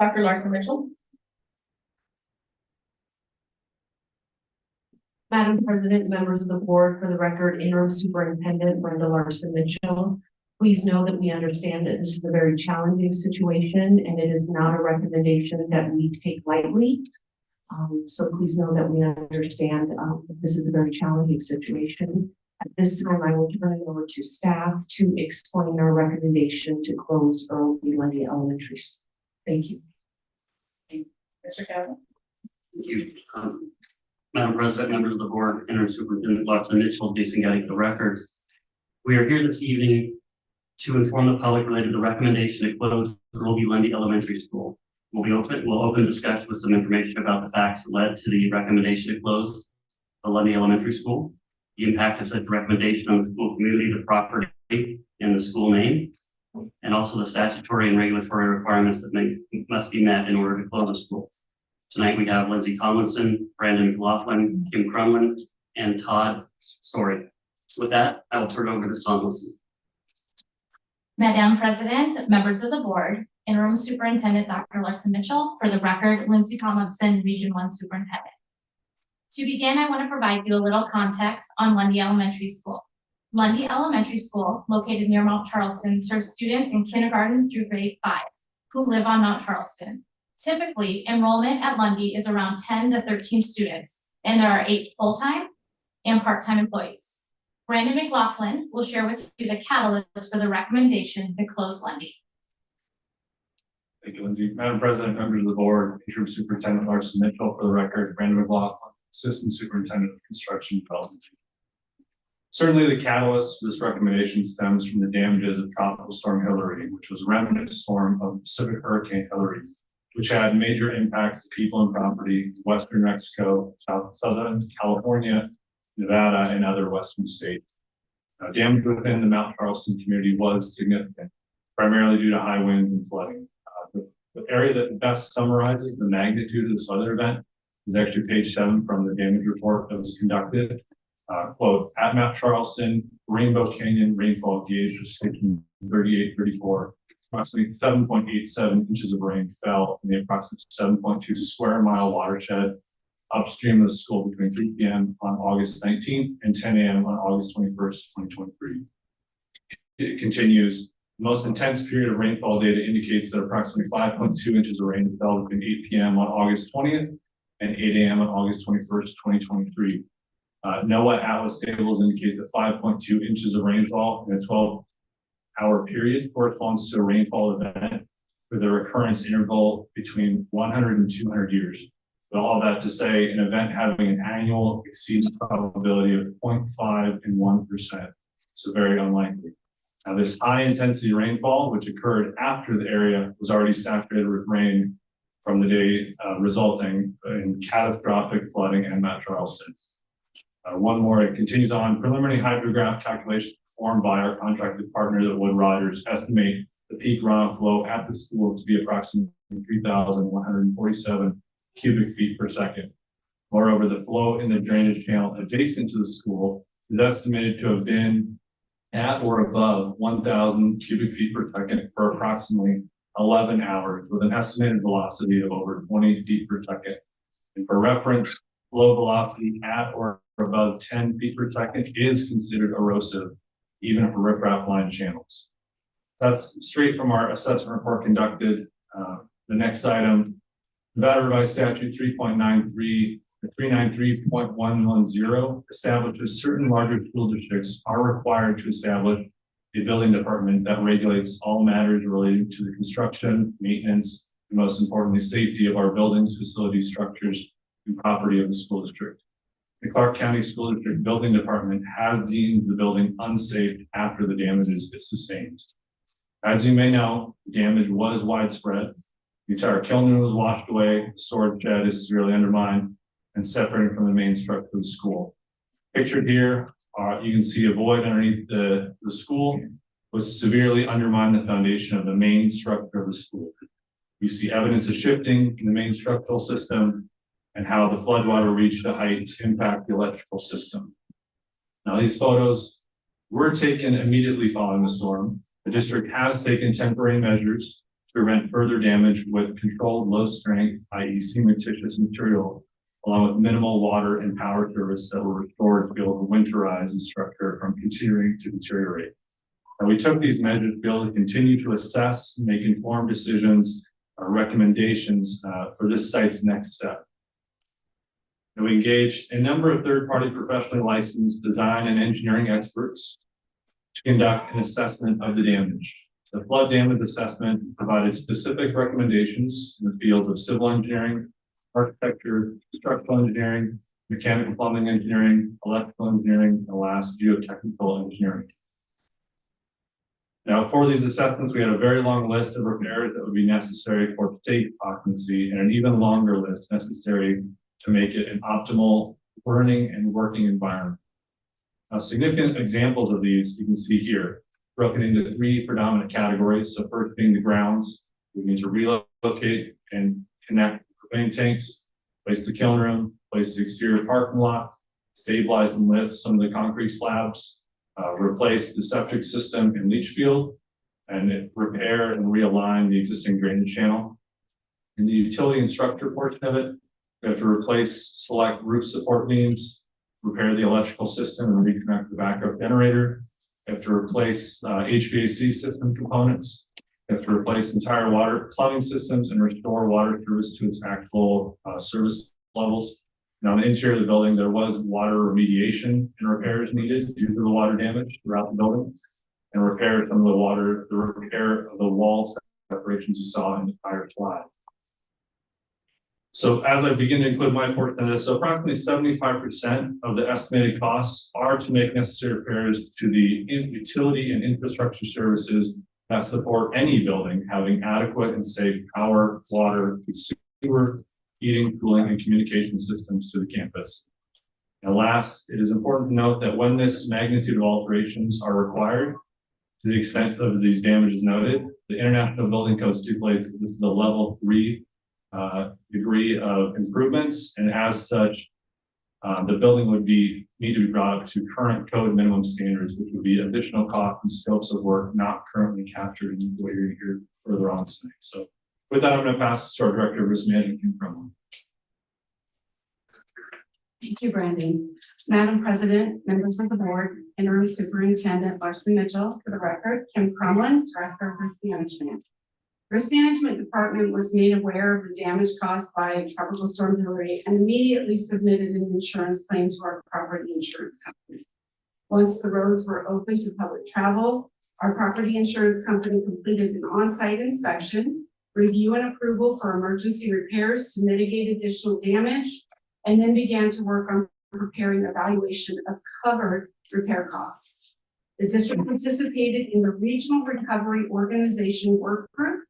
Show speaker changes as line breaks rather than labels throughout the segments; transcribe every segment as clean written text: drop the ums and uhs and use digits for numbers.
Dr. Larson Mitchell.
Madam President, members of the board, for the record, Interim Superintendent Brenda Larson Mitchell. Please know that we understand that this is a very challenging situation and it is not a recommendation that we take lightly. So please know that we understand that this is a very challenging situation. At this time, I will turn it over to staff to explain our recommendation to close Earl B. Lundy Elementary School. Thank you.
Mr. Calvin.
Thank you. Madam President, members of the board, Interim Superintendent Larson Mitchell, Jason Getty for the records. We are here this evening to inform the public related to the recommendation to close Earl B. Lundy Elementary School. We'll open discussion with some information about the facts that led to the recommendation to close the Lundy Elementary School, the impact of such recommendation on the school community, the property, and the school name, and also the statutory and regulatory requirements that must be met in order to close the school. Tonight we have Lindsay Tomlinson, Brandon McLaughlin, Kim Crumlin, and Todd Story. With that, I will turn it over to Ms. Tomlinson.
Madam President, members of the board, Interim Superintendent Dr. Larson Mitchell, for the record, Lindsay Tomlinson, Region 1 Superintendent. To begin, I want to provide you a little context on Lundy Elementary School. Lundy Elementary School, located near Mount Charleston, serves students in kindergarten through grade 5 who live on Mount Charleston. Typically, enrollment at Lundy is around 10 to 13 students, and there are 8 full-time and part-time employees. Brandon McLaughlin will share with you the catalyst for the recommendation to close Lundy.
Thank you, Lindsay. Madam President, members of the board, Interim Superintendent Larson Mitchell, for the record, Brandon McLaughlin, Assistant Superintendent of Construction Development. Certainly the catalyst for this recommendation stems from the damages of Tropical Storm Hilary, which was a remnant storm of Pacific Hurricane Hilary, which had major impacts to people and property in Western Mexico, Southern California, Nevada, and other Western states. Damage within the Mount Charleston community was significant, primarily due to high winds and flooding. The area that best summarizes the magnitude of this weather event is actually page 7 from the damage report that was conducted. Quote, at Mount Charleston, Rainbow Canyon rainfall gauge was taking 3834. Approximately 7.87 inches of rain fell in the approximate 7.2 square mile watershed upstream of the school between 3 p.m. on August 19th and 10 a.m. on August 21st, 2023. It continues. The most intense period of rainfall data indicates that approximately 5.2 inches of rain fell between 8 p.m. on August 20th and 8 a.m. on August 21st, 2023. NOAA Atlas tables indicate that 5.2 inches of rainfall in a 12-hour period corresponds to a rainfall event with a recurrence interval between 100 and 200 years. But all that to say, an event having an annual exceedance probability of 0.5 and 1%, so very unlikely. Now, this high intensity rainfall, which occurred after the area was already saturated with rain from the day, resulting in catastrophic flooding in Mount Charleston. One more, it continues on. Preliminary hydrograph calculations performed by our contracted partner, the Wood Riders, estimate the peak runoff flow at the school to be approximately 3,147 cubic feet per second. Moreover, the flow in the drainage channel adjacent to the school is estimated to have been at or above 1,000 cubic feet per second for approximately 11 hours with an estimated velocity of over 20 feet per second. And for reference, flow velocity at or above 10 feet per second is considered erosive, even for riprap line channels. That's straight from our assessment report conducted. The next item, Nevada Revised Statute 3.93 393.110 establishes certain larger school districts are required to establish a building department that regulates all matters relating to the construction, maintenance, and most importantly, safety of our buildings, facilities, structures, and property of the school district. The Clark County School District Building Department has deemed the building unsafe after the damages it sustained. As you may know, the damage was widespread. The entire kiln room was washed away, the storage shed is severely undermined, and separated from the main structure of the school. Pictured here, you can see a void underneath the school, which severely undermined the foundation of the main structure of the school. You see evidence of shifting in the main structural system and how the floodwater reached a height to impact the electrical system. Now, these photos were taken immediately following the storm. The district has taken temporary measures prevent further damage with controlled low strength, i.e. cementitious material, along with minimal water and power service that were restored to be able to winterize the structure from continuing to deteriorate. And we took these measures to be able to continue to assess and make informed decisions or recommendations for this site's next step. And we engaged a number of third-party professionally licensed design and engineering experts to conduct an assessment of the damage. The flood damage assessment provided specific recommendations in the fields of civil engineering, architecture, structural engineering, mechanical plumbing engineering, electrical engineering, and last, geotechnical engineering. Now, for these assessments, we had a very long list of repairs that would be necessary for safe occupancy and an even longer list necessary to make it an optimal burning and working environment. Now, significant examples of these you can see here, broken into three predominant categories. So first being the grounds, we need to relocate and connect propane tanks, place the kiln room, place the exterior parking lot, stabilize and lift some of the concrete slabs, replace the septic system and leach field, and repair and realign the existing drainage channel. In the utility and structure portion of it, we have to replace select roof support beams, repair the electrical system and reconnect the backup generator. We have to replace HVAC system components. We have to replace entire water plumbing systems and restore water service to its actual service levels. And on the interior of the building, there was water remediation and repairs needed due to the water damage throughout the building, and repair some of the repair of the wall separations you saw in the prior slide. So as I begin to include my portion of this, so approximately 75% of the estimated costs are to make necessary repairs to the utility and infrastructure services that support any building having adequate and safe power, water, sewer, heating, cooling, and communication systems to the campus. And last, it is important to note that when this magnitude of alterations are required, to the extent of these damages noted, the International Building Code stipulates that this is a level 3 degree of improvements, and as such, the building would need to be brought up to current code minimum standards, which would be additional costs and scopes of work not currently captured in what you're here further on tonight. So with that, I'm going to pass this to our Director of Risk Management, Kim Crumlin.
Thank you, Brandy. Madam President, members of the board, Interim Superintendent Larson Mitchell, for the record, Kim Crumlin, Director of Risk Management. Risk Management Department was made aware of the damage caused by Tropical Storm Hilary and immediately submitted an insurance claim to our property insurance company. Once the roads were open to public travel, our property insurance company completed an on-site inspection, review and approval for emergency repairs to mitigate additional damage, and then began to work on preparing evaluation of covered repair costs. The district participated in the Regional Recovery Organization work group.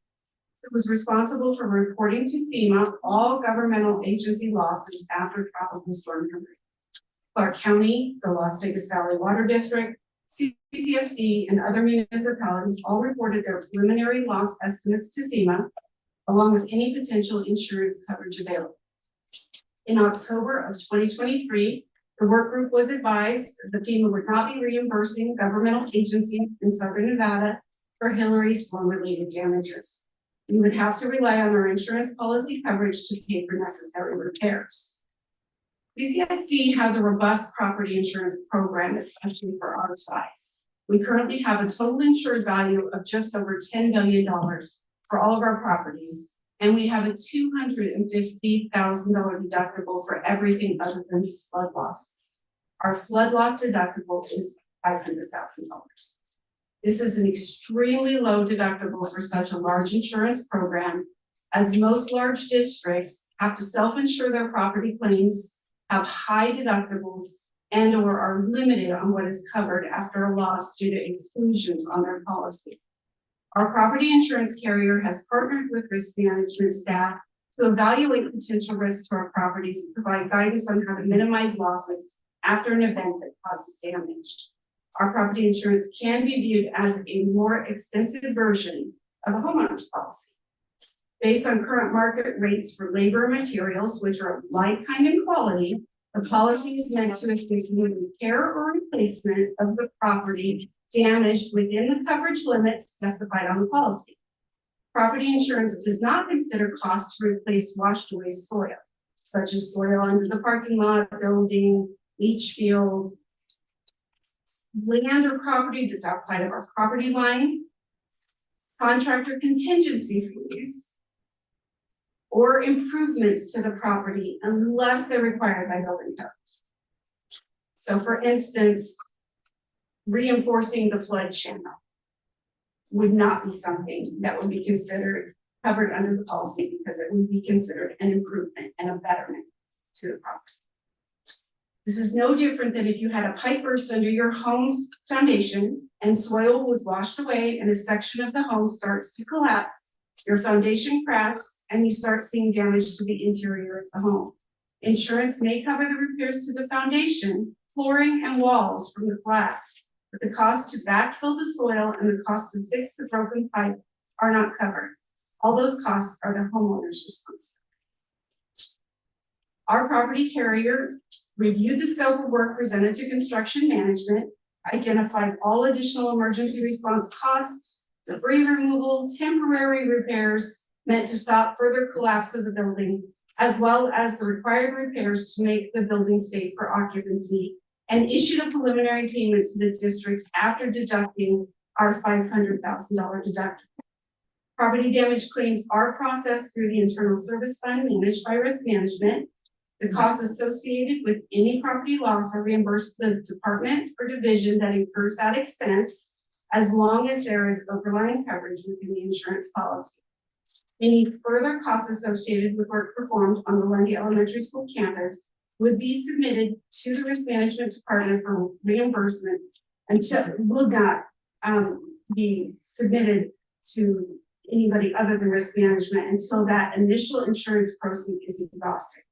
It was responsible for reporting to FEMA all governmental agency losses after Tropical Storm Hilary. Clark County, the Las Vegas Valley Water District, CCSD, and other municipalities all reported their preliminary loss estimates to FEMA, along with any potential insurance coverage available. In October of 2023, the work group was advised that the FEMA would not be reimbursing governmental agencies in Southern Nevada for Hilary storm-related damages. We would have to rely on our insurance policy coverage to pay for necessary repairs. CCSD has a robust property insurance program, especially for our size. We currently have a total insured value of just over $10 billion for all of our properties, and we have a $250,000 deductible for everything other than flood losses. Our flood loss deductible is $500,000. This is an extremely low deductible for such a large insurance program, as most large districts have to self-insure their property claims, have high deductibles, and or are limited on what is covered after a loss due to exclusions on their policy. Our property insurance carrier has partnered with risk management staff to evaluate potential risks to our properties and provide guidance on how to minimize losses after an event that causes damage. Our property insurance can be viewed as a more extensive version of a homeowner's policy. Based on current market rates for labor and materials, which are of like kind and quality, the policy is meant to assist in the repair or replacement of the property damaged within the coverage limits specified on the policy. Property insurance does not consider costs to replace washed away soil, such as soil under the parking lot, building, leach field, land or property that's outside of our property line, contractor contingency fees, or improvements to the property unless they're required by building code. So for instance, reinforcing the flood channel would not be something that would be considered covered under the policy because it would be considered an improvement and a betterment to the property. This is no different than if you had a pipe burst under your home's foundation and soil was washed away and a section of the home starts to collapse, your foundation cracks, and you start seeing damage to the interior of the home. Insurance may cover the repairs to the foundation, flooring, and walls from the collapse, but the cost to backfill the soil and the cost to fix the broken pipe are not covered. All those costs are the homeowner's responsibility. Our property carrier reviewed the scope of work presented to construction management, identified all additional emergency response costs, debris removal, temporary repairs meant to stop further collapse of the building, as well as the required repairs to make the building safe for occupancy, and issued a preliminary payment to the district after deducting our $500,000 deductible. Property damage claims are processed through the internal service fund managed by risk management. The costs associated with any property loss are reimbursed to the department or division that incurs that expense, as long as there is overlying coverage within the insurance policy. Any further costs associated with work performed on the Lundy Elementary School campus would be submitted to the risk management department for reimbursement until will not be submitted to anybody other than risk management until that initial insurance proceed is exhausted.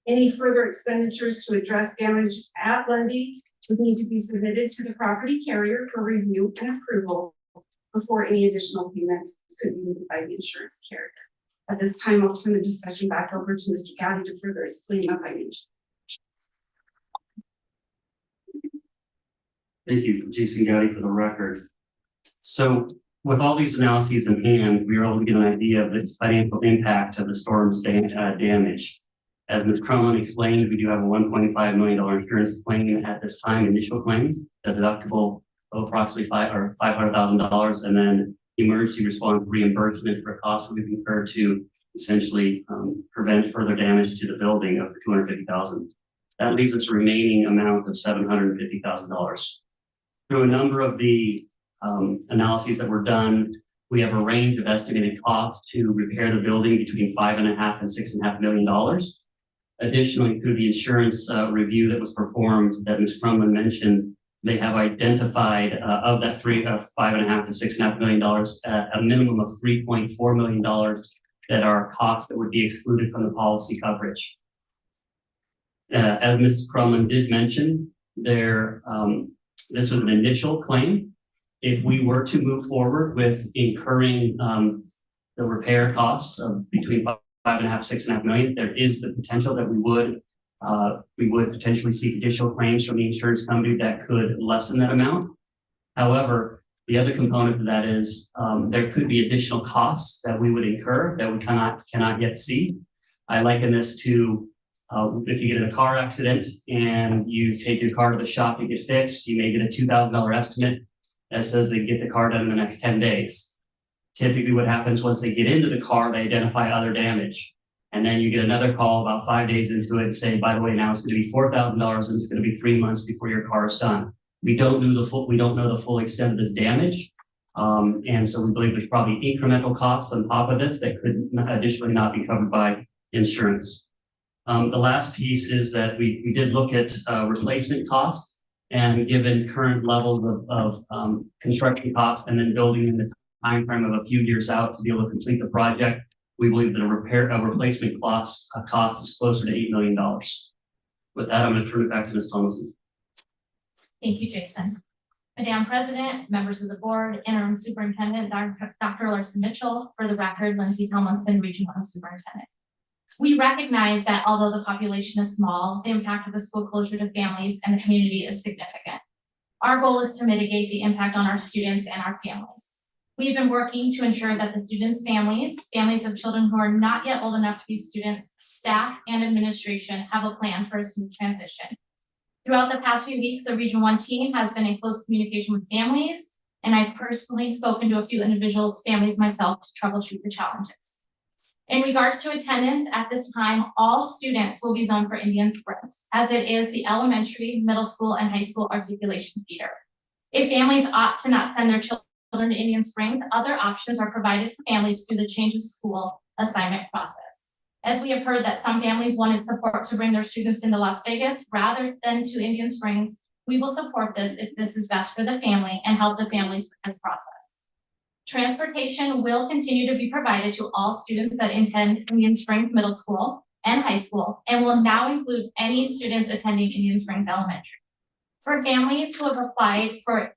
Any further expenditures to address damage at Lundy would need to be submitted to the property carrier for review and approval before any additional payments could be made by the insurance carrier. At this time, I'll turn the discussion back over to Mr. Gowdy to further explain my financial.
Thank you, Jason Gowdy, for the record. So with all these analyses in hand, we were able to get an idea of the financial impact of the storm's damage. As Ms. Crumlin explained, we do have a $1.5 million insurance claim at this time, initial claim, a deductible of approximately $500,000, and then emergency response reimbursement for costs that we've incurred to essentially prevent further damage to the building of $250,000. That leaves us a remaining amount of $750,000. Through a number of the analyses that were done, we have a range of estimated costs to repair the building between $5.5 and $6.5 million. Additionally, through the insurance review that was performed that Ms. Crumlin mentioned, they have identified of that $5.5 to $6.5 million, a minimum of $3.4 million that are costs that would be excluded from the policy coverage. As Ms. Crumlin did mention, this was an initial claim. If we were to move forward with incurring the repair costs of between $5.5 and $6.5 million, there is the potential that we would potentially seek additional claims from the insurance company that could lessen that amount. However, the other component of that is there could be additional costs that we would incur that we cannot yet see. I liken this to if you get in a car accident and you take your car to the shop to get fixed, you may get a $2,000 estimate that says they get the car done in the next 10 days. Typically what happens once they get into the car, they identify other damage. And then you get another call about 5 days into it and say, by the way, now it's going to be $4,000 and it's going to be 3 months before your car is done. We don't know the full extent of this damage. And so we believe there's probably incremental costs on top of this that could additionally not be covered by insurance. The last piece is that we did look at replacement costs, and given current levels of construction costs and then building in the time frame of a few years out to be able to complete the project, we believe that a replacement cost is closer to $8 million. With that, I'm going to turn it back to Ms. Thomason.
Thank you, Jason. Madam President, members of the board, Interim Superintendent Dr. Larson Mitchell, for the record, Lindsay Tomlinson, Region 1 Superintendent. We recognize that although the population is small, the impact of a school closure to families and the community is significant. Our goal is to mitigate the impact on our students and our families. We've been working to ensure that the students' families of children who are not yet old enough to be students, staff, and administration have a plan for a smooth transition. Throughout the past few weeks, the Region 1 team has been in close communication with families, and I've personally spoken to a few individual families myself to troubleshoot the challenges. In regards to attendance, at this time, all students will be zoned for Indian Springs, as it is the elementary, middle school, and high school articulation feeder. If families opt to not send their children to Indian Springs, other options are provided for families through the change of school assignment process. As we have heard that some families wanted support to bring their students into Las Vegas rather than to Indian Springs, we will support this if this is best for the family and help the families with this process. Transportation will continue to be provided to all students that attend Indian Springs Middle School and High School, and will now include any students attending Indian Springs Elementary. For families who have applied for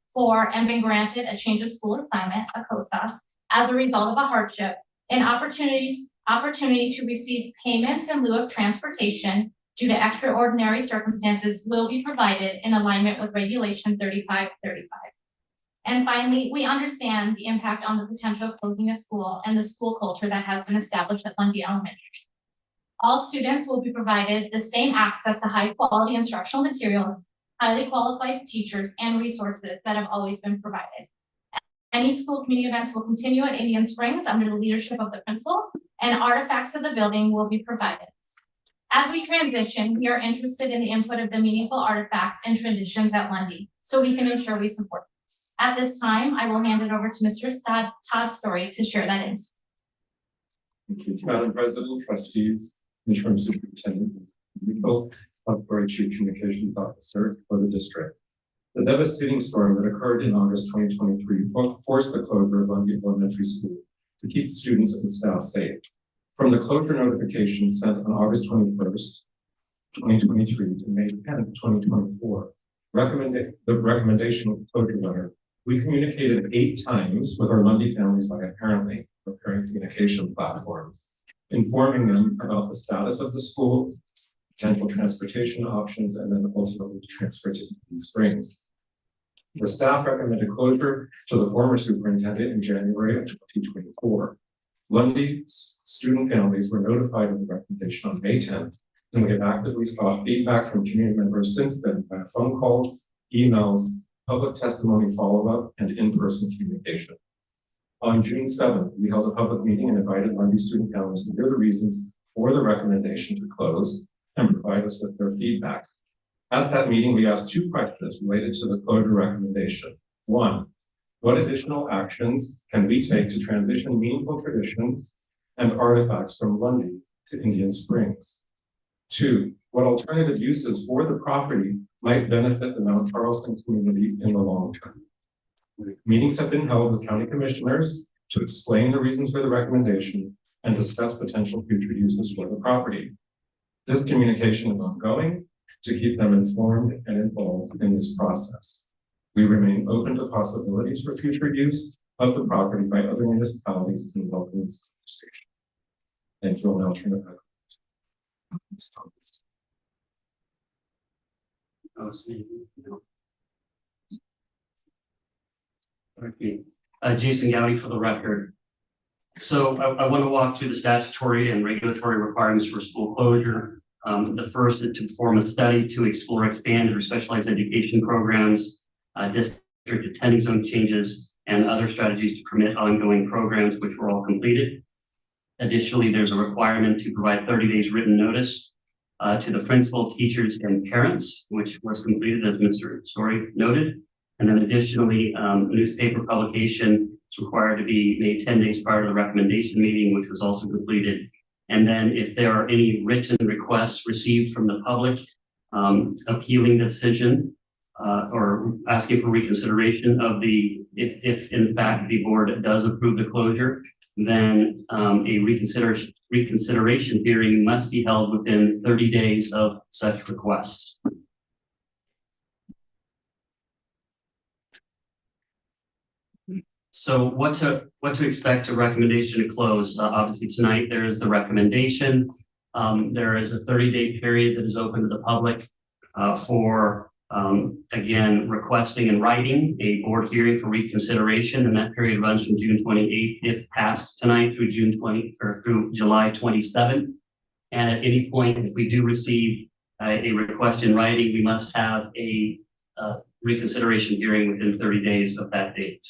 and been granted a change of school assignment, a COSA, as a result of a hardship, an opportunity to receive payments in lieu of transportation due to extraordinary circumstances will be provided in alignment with Regulation 3535. And finally, we understand the impact on the potential of closing a school and the school culture that has been established at Lundy Elementary. All students will be provided the same access to high quality instructional materials, highly qualified teachers, and resources that have always been provided. Any school community events will continue at Indian Springs under the leadership of the principal, and artifacts of the building will be provided. As we transition, we are interested in the input of the meaningful artifacts and traditions at Lundy, so we can ensure we support this. At this time, I will hand it over to Mr. Todd Story to share that insight.
Thank you, Madam President, trustees, interim superintendent, Authority Chief Communications Officer for the district. The devastating storm that occurred in August 2023 forced the closure of Lundy Elementary School to keep students and staff safe. From the closure notification sent on August 21st, 2023 to May 10th, 2024, the recommendation of the closure letter, we communicated 8 times with our Lundy families by apparently preparing communication platforms, informing them about the status of the school, potential transportation options, and then ultimately transfer to Indian Springs. The staff recommended closure to the former superintendent in January of 2024. Lundy student families were notified of the recommendation on May 10th, and we have actively sought feedback from community members since then by phone calls, emails, public testimony follow-up, and in-person communication. On June 7th, we held a public meeting and invited Lundy student families to hear the reasons for the recommendation to close and provide us with their feedback. At that meeting, we asked 2 questions related to the closure recommendation. 1, what additional actions can we take to transition meaningful traditions and artifacts from Lundy to Indian Springs? 2, what alternative uses for the property might benefit the Mount Charleston community in the long term? Meetings have been held with county commissioners to explain the reasons for the recommendation and discuss potential future uses for the property. This communication is ongoing to keep them informed and involved in this process. We remain open to possibilities for future use of the property by other municipalities to welcome this conversation. Thank you. I'll now turn it back.
Okay. Jason Gowdy for the record. So I want to walk through the statutory and regulatory requirements for school closure. The first is to perform a study to explore expanded or specialized education programs, district attending zone changes, and other strategies to permit ongoing programs, which were all completed. Additionally, there's a requirement to provide 30 days written notice to the principal, teachers, and parents, which was completed, as Mr. Story noted. And then additionally, newspaper publication is required to be made 10 days prior to the recommendation meeting, which was also completed. And then if there are any written requests received from the public appealing the decision or asking for reconsideration of if in fact the board does approve the closure, then a reconsideration hearing must be held within 30 days of such requests. So what to expect a recommendation to close? Obviously tonight there is the recommendation. There is a 30-day period that is open to the public for Again, requesting in writing a board hearing for reconsideration, and that period runs from June 28th, if passed tonight, through through July 27th. And at any point, if we do receive a request in writing, we must have a reconsideration hearing within 30 days of that date.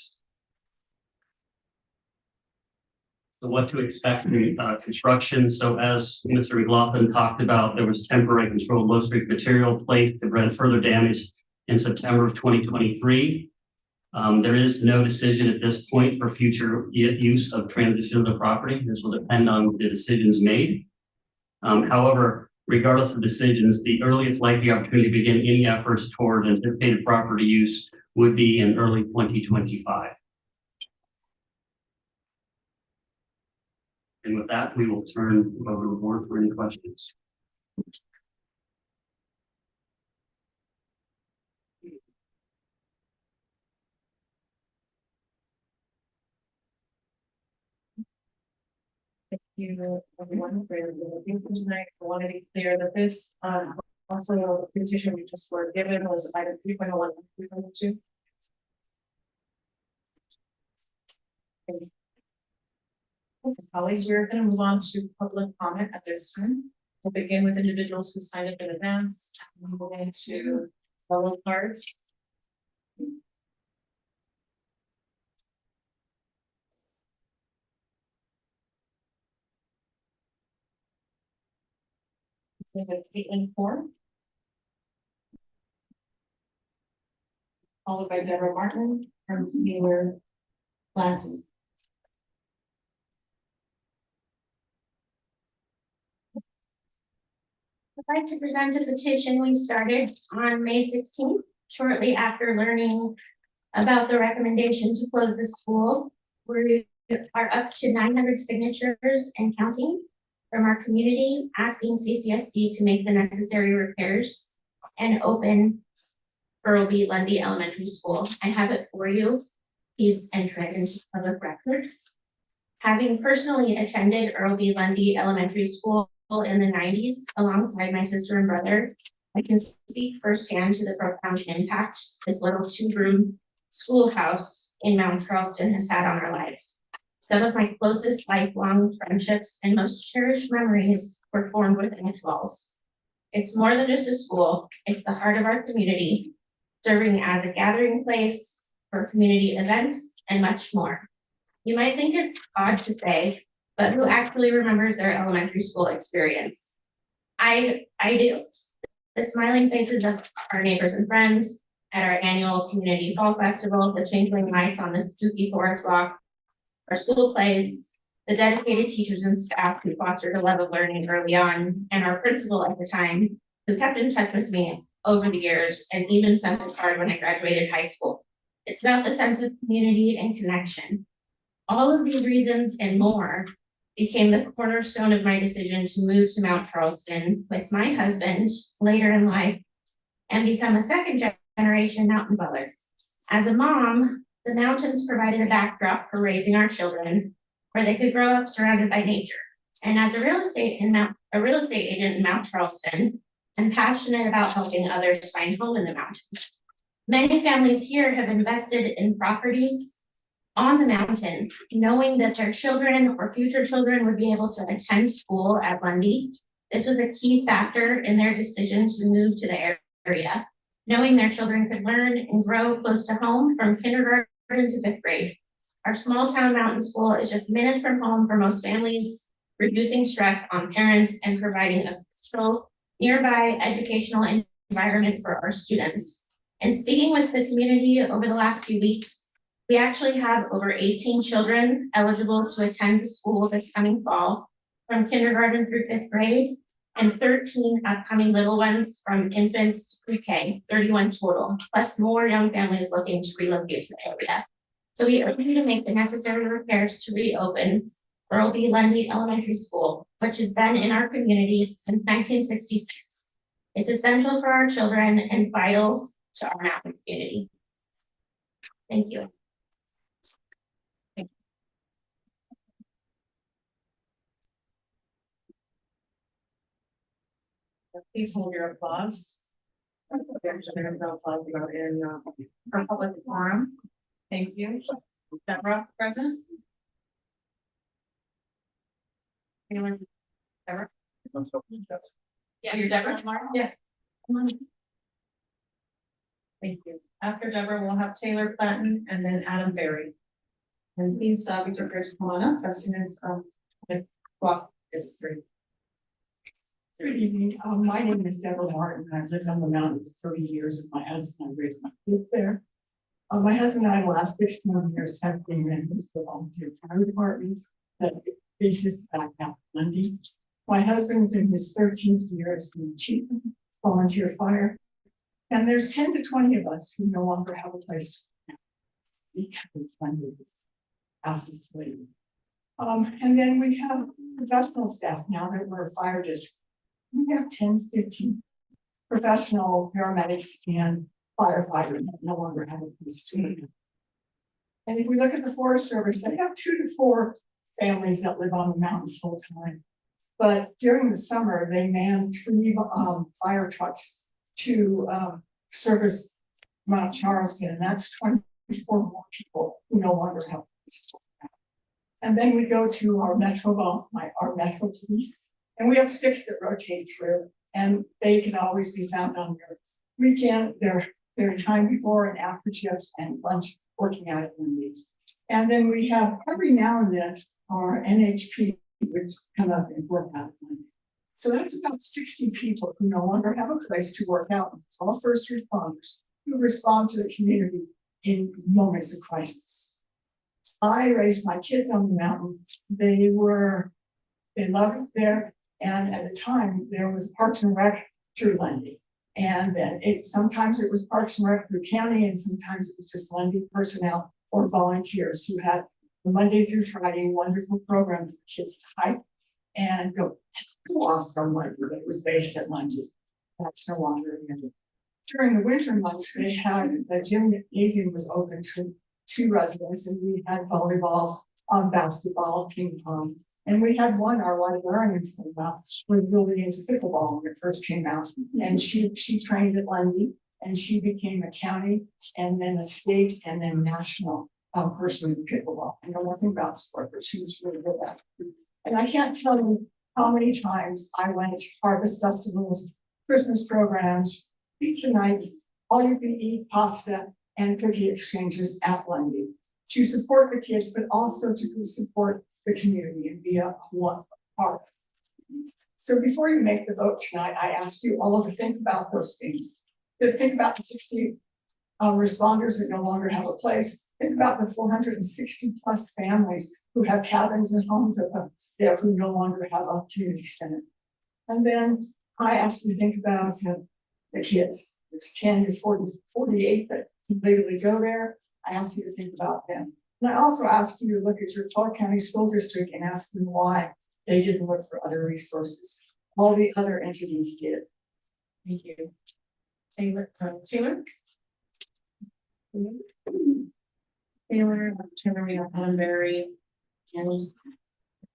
So what to expect from construction. So as Mr. McLaughlin talked about, there was temporary controlled low strength material placed to prevent further damage in September of 2023. There is no decision at this point for future use of transition of the property. This will depend on the decisions made. However, regardless of decisions, the earliest likely opportunity to begin any efforts toward anticipated property use would be in early 2025. And with that, we will turn over to the board for any questions.
Thank you, everyone, for your presentation tonight. I want to be clear that this, also the petition we just were given was item 3.01 and 3.2. Colleagues, we're going to move on to public comment at this time. We'll begin with individuals who signed up in advance, and move into yellow cards. So we have Caitlin Ford, followed by Deborah Martin and Taylor Lanton.
I'd like to present a petition we started on May 16th, shortly after learning about the recommendation to close the school. We are up to 900 signatures and counting from our community, asking CCSD to make the necessary repairs and open Earl B. Lundy Elementary School. I have it for you. Please enter it into public record. Having personally attended Earl B. Lundy Elementary School in the 90s, alongside my sister and brother, I can speak firsthand to the profound impact this little 2-room schoolhouse in Mount Charleston has had on our lives. Some of my closest lifelong friendships and most cherished memories were formed within its walls. It's more than just a school, it's the heart of our community, serving as a gathering place for community events and much more. You might think it's odd to say, but who actually remembers their elementary school experience? I do. The smiling faces of our neighbors and friends at our annual community fall festival, the twinkling lights on the spooky forest walk, our school plays, the dedicated teachers and staff who fostered a love of learning early on, and our principal at the time, who kept in touch with me over the years and even sent a card when I graduated high school. It's about the sense of community and connection. All of these reasons and more became the cornerstone of my decision to move to Mount Charleston with my husband later in life and become a second generation mountain dweller. As a mom, the mountains provided a backdrop for raising our children where they could grow up surrounded by nature. And as a real estate agent in Mount Charleston, I'm passionate about helping others find home in the mountains. Many families here have invested in property on the mountain, knowing that their children or future children would be able to attend school at Lundy. This was a key factor in their decision to move to the area, knowing their children could learn and grow close to home from kindergarten to 5th grade. Our small town mountain school is just minutes from home for most families, reducing stress on parents and providing a peaceful, nearby educational environment for our students. And speaking with the community over the last few weeks, we actually have over 18 children eligible to attend the school this coming fall, from kindergarten through 5th grade, and 13 upcoming little ones from infants to pre-K, 31 total, plus more young families looking to relocate to the area. So we urge you to make the necessary repairs to reopen Earl B. Lundy Elementary School, which has been in our community since 1966. It's essential for our children and vital to our mountain community. Thank you.
Please hold your applause. In our public forum. Thank you. Deborah, present. Taylor. Deborah? Yeah, you're Deborah? Yeah. Thank you. After Deborah, we'll have Taylor Clanton and then Adam Berry. And please, be prepared to come on up as soon as, the clock is 3.
Good evening. My name is Deborah Martin. I've lived on the mountain for 30 years with my husband. I raised my kids there. My husband and I, the last 16 years, have been members of the volunteer fire department that faces back out Monday. My husband is in his 13th year as being chief of volunteer fire. And there's 10 to 20 of us who no longer have a place to go because Monday asked us to leave. And then we have professional staff now that we're a fire district. We have 10 to 15 professional paramedics and firefighters that no longer have a place to live. And if we look at the Forest Service, they have 2 to 4 families that live on the mountain full time. But during the summer, they man 3 fire trucks to service Mount Charleston, and that's 24 more people who no longer have a place to live. And then we go to our Metro Police. And we have 6 that rotate through, and they can always be found on their weekend, their time before and after shifts and lunch working out at Mondays. And then we have every now and then our NHP, which come up and work out at Monday. So that's about 60 people who no longer have a place to work out. It's all first responders who respond to the community in moments of crisis. I raised my kids on the mountain. They loved it there. And at the time, there was Parks and Rec through Lundy. And then sometimes it was Parks and Rec through county, and sometimes it was just Lundy personnel or volunteers who had the Monday through Friday wonderful program for kids to hike and go off from Lundy. It was based at Lundy. That's no longer available. During the winter months, they had the gymnasium was open to residents, and we had volleyball, basketball, ping pong. And we had our librarian for a while, was really into pickleball when it first came out. And she trained at Lundy, and she became a county and then a state and then national person in pickleball. I know nothing about sport, but she was really good at it. And I can't tell you how many times I went to harvest festivals, Christmas programs, pizza nights, all you can eat pasta and cookie exchanges at Lundy to support the kids, but also to support the community and be a one part. So before you make the vote tonight, I ask you all to think about those things. Just think about the 60 responders that no longer have a place. Think about the 460 plus families who have cabins and homes there who no longer have a community center. And then I ask you to think about the kids. There's 10 to 48 that legally go there. I ask you to think about them. And I also ask you to look at your Clark County School District and ask them why they didn't look for other resources. All the other entities did. Thank you.
Taylor. Taylor, Adam Berry, and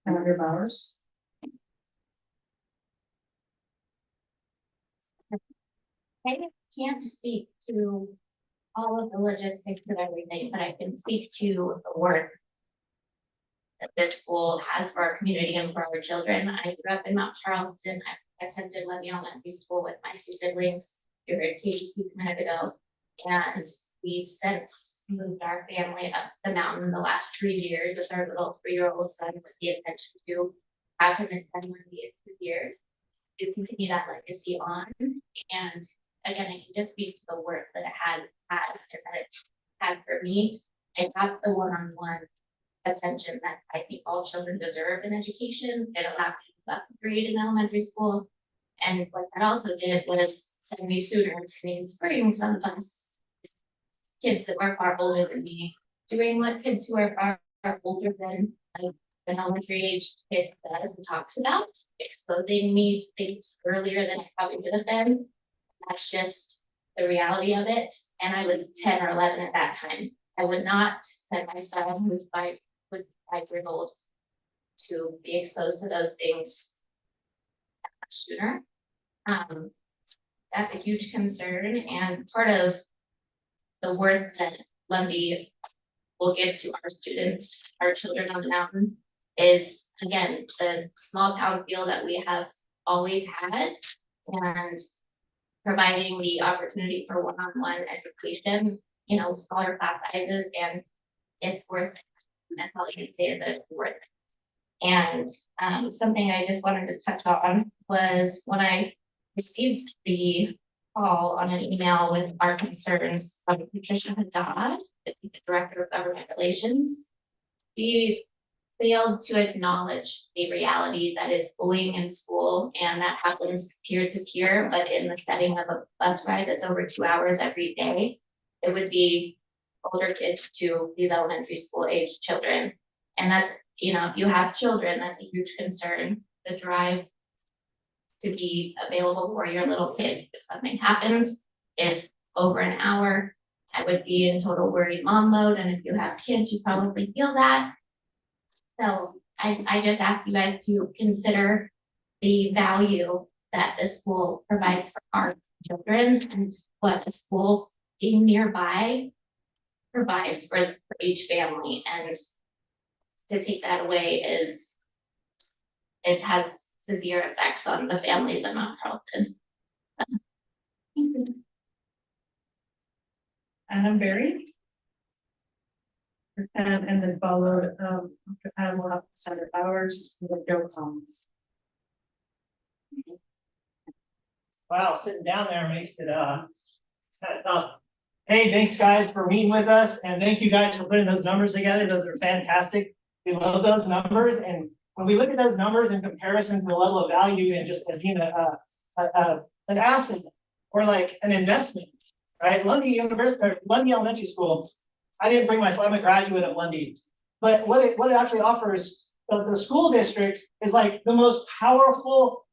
Senator Bowers.
I can't speak to all of the logistics of everything, but I can speak to the work that this school has for our community and for our children. I grew up in Mount Charleston. I attended Levy Elementary School with my 2 siblings. You heard Katie speak a minute ago. And we've since moved our family up the mountain the last 3 years with our little 3-year-old son with the intention to have him attend one of the 2 years to continue that legacy on. And again, I can just speak to the work that it has and that it had for me. I got the one-on-one attention that I think all children deserve in education. It allowed me to move up a grade in elementary school. And what that also did was send me sooner to inspiring some of us kids that were far older than me, doing what kids who are far older than an elementary age kid does and talks about, exposing me to things earlier than I probably would have been. That's just the reality of it. And I was 10 or 11 at that time. I would not send my son, who's 5 years old, to be exposed to those things much sooner.
that's a huge concern, and part of the work that Lundy will give to our students, our children on the mountain, is again, the small town feel that we have always had, and providing the opportunity for one-on-one education, you know, smaller class sizes, and it's worth it. That's all I can say is that it's worth it. And something I just wanted to touch on was when I received the call on an email with our concerns from Patricia Haddad, the Director of Government Relations. We failed to acknowledge the reality that is bullying in school, and that happens peer to peer, but in the setting of a bus ride that's over 2 hours every day, it would be older kids to these elementary school age children. And that's, you know, if you have children, that's a huge concern. The drive to be available for your little kid if something happens is over an hour. I would be in total worried mom mode, and if you have kids, you probably feel that. So I just ask you guys to consider the value that the school provides for our children, and what a school being nearby provides for each family, and to take that away is, it has severe effects on the families in Mount Charleston.
Adam Berry. And then followed, after Adam will have Senator Bowers with Joe Collins.
Wow, sitting down there makes it kind of tough. Hey, thanks guys for meeting with us, and thank you guys for putting those numbers together. Those are fantastic. We love those numbers, and when we look at those numbers in comparison to the level of value and just as being an asset or like an investment, right? Lundy University, or Lundy Elementary School. I didn't bring I'm a graduate of Lundy, but what it actually offers the school district is like the most powerful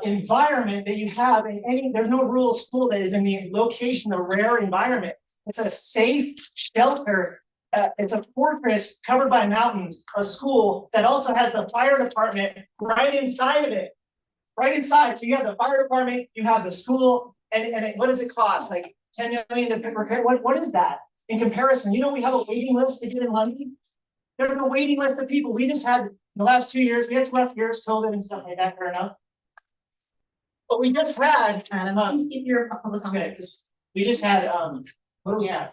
environment that you have in any. There's no rural school that is in the location, a rare environment. It's a safe shelter. It's a fortress covered by mountains, a school that also has the fire department right inside of it, right inside. So you have the fire department, you have the school, and what does it cost? Like 10 million to repair. What is that in comparison? You know, we have a waiting list to get in London. There's a waiting list of people. We just had the last 2 years, we had some rough years, COVID and stuff like that, fair enough. But we just had,
Please keep your public comment.
okay, we just had, what do we have?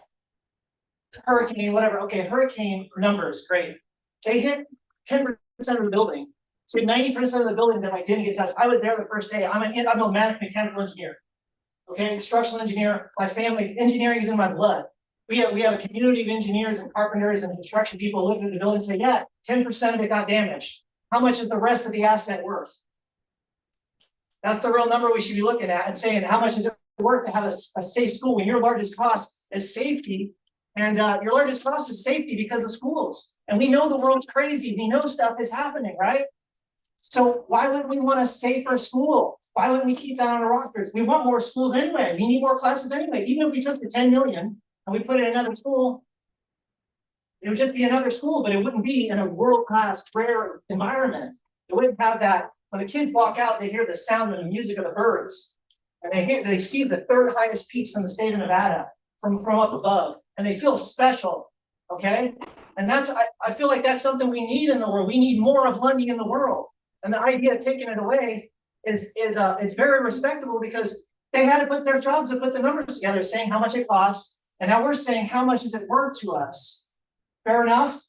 Hurricane, whatever. Okay, hurricane numbers, great. They hit 10% of the building. So 90% of the building that like didn't get touched. I was there the first day. I'm a mechanical engineer. Okay, structural engineer. My family, engineering is in my blood. We have a community of engineers and carpenters and construction people looking at the building and say, yeah, 10% of it got damaged. How much is the rest of the asset worth? That's the real number we should be looking at and saying, how much is it worth to have a safe school when your largest cost is safety? And your largest cost is safety because of schools. And we know the world's crazy. We know stuff is happening, right? So why wouldn't we want a safer school? Why wouldn't we keep that on our rosters? We want more schools anyway. We need more classes anyway. Even if we took the 10 million and we put it in another school, it would just be another school, but it wouldn't be in a world-class, rare environment. It wouldn't have that. When the kids walk out, they hear the sound and the music of the birds. And they see the third highest peaks in the state of Nevada from up above. And they feel special, okay? And I feel like that's something we need in the world. We need more of Lundy in the world. And the idea of taking it away is it's very respectable because they had to put their jobs to put the numbers together, saying how much it costs. And now we're saying how much is it worth to us? Fair enough?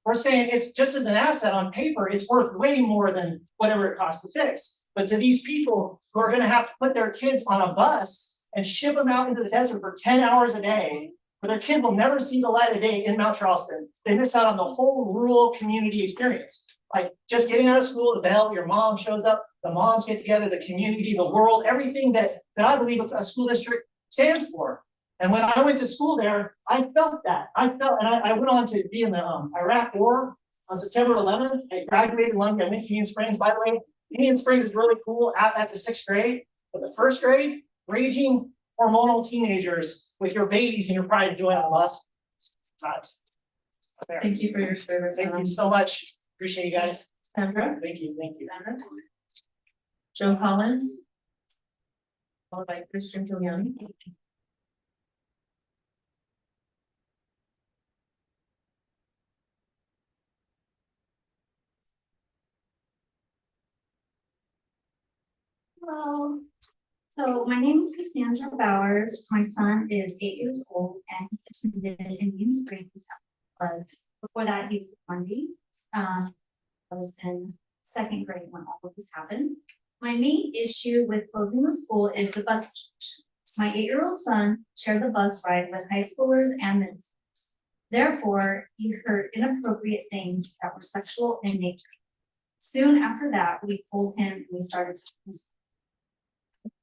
We're saying it's just as an asset on paper, it's worth way more than whatever it costs to fix. But to these people who are going to have to put their kids on a bus and ship them out into the desert for 10 hours a day, where their kid will never see the light of day in Mount Charleston, they miss out on the whole rural community experience. Like just getting out of school, the bell, your mom shows up, the moms get together, the community, the world, everything that I believe a school district stands for. And when I went to school there, I felt that. And I went on to be in the Iraq War on September 11th. I graduated in London. I went to Union Springs, by the way. Union Springs is really cool at the 6th grade. But the 1st grade, raging hormonal teenagers with your babies and your pride and joy on the bus.
Thank you for your service.
Thank you so much. Appreciate you guys.
Sandra.
Thank you.
Joe Collins. followed by Christian Giuliani.
Hello. So my name is Cassandra Bowers. My son is 8 years old and he attended Indian Springs. But before that, he was 20. I was in second grade when all of this happened. My main issue with closing the school is the bus situation. My 8-year-old son shared the bus ride with high schoolers and middle school. Therefore, he heard inappropriate things that were sexual in nature. Soon after that, we pulled him and we started talking.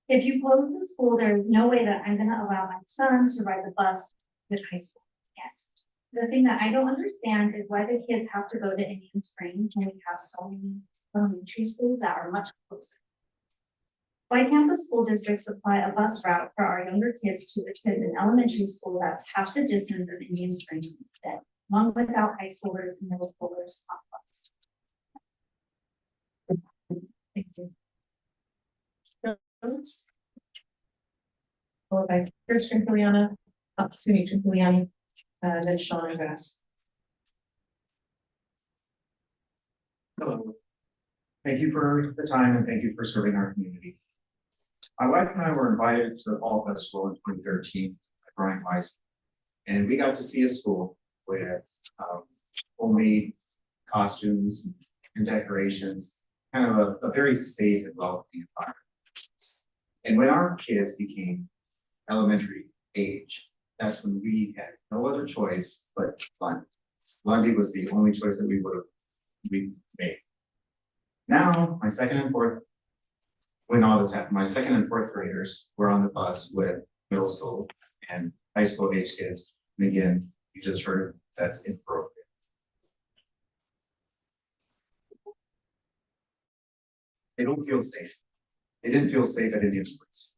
If you close the school, there is no way that I'm gonna allow my son to ride the bus with high school again. The thing that I don't understand is why the kids have to go to Indian Springs when we have so many elementary schools that are much closer. Why can't the school district supply a bus route for our younger kids to attend an elementary school that's half the distance of Indian Springs instead, along without high schoolers and middle schoolers on bus? Thank you.
Followed by Christian Giuliani, then Sean Bass.
Hello. Thank you for the time and thank you for serving our community. My wife and I were invited to the Fall Festival in 2013 at Brian Weiss. And we got to see a school with homemade costumes and decorations, kind of a very safe and welcoming environment. And when our kids became elementary age, that's when we had no other choice but Lundy. Lundy was the only choice that we made. Now, when all this happened, my second and fourth graders were on the bus with middle school and high school age kids. And again, you just heard that's inappropriate. They don't feel safe. They didn't feel safe at Indian Springs.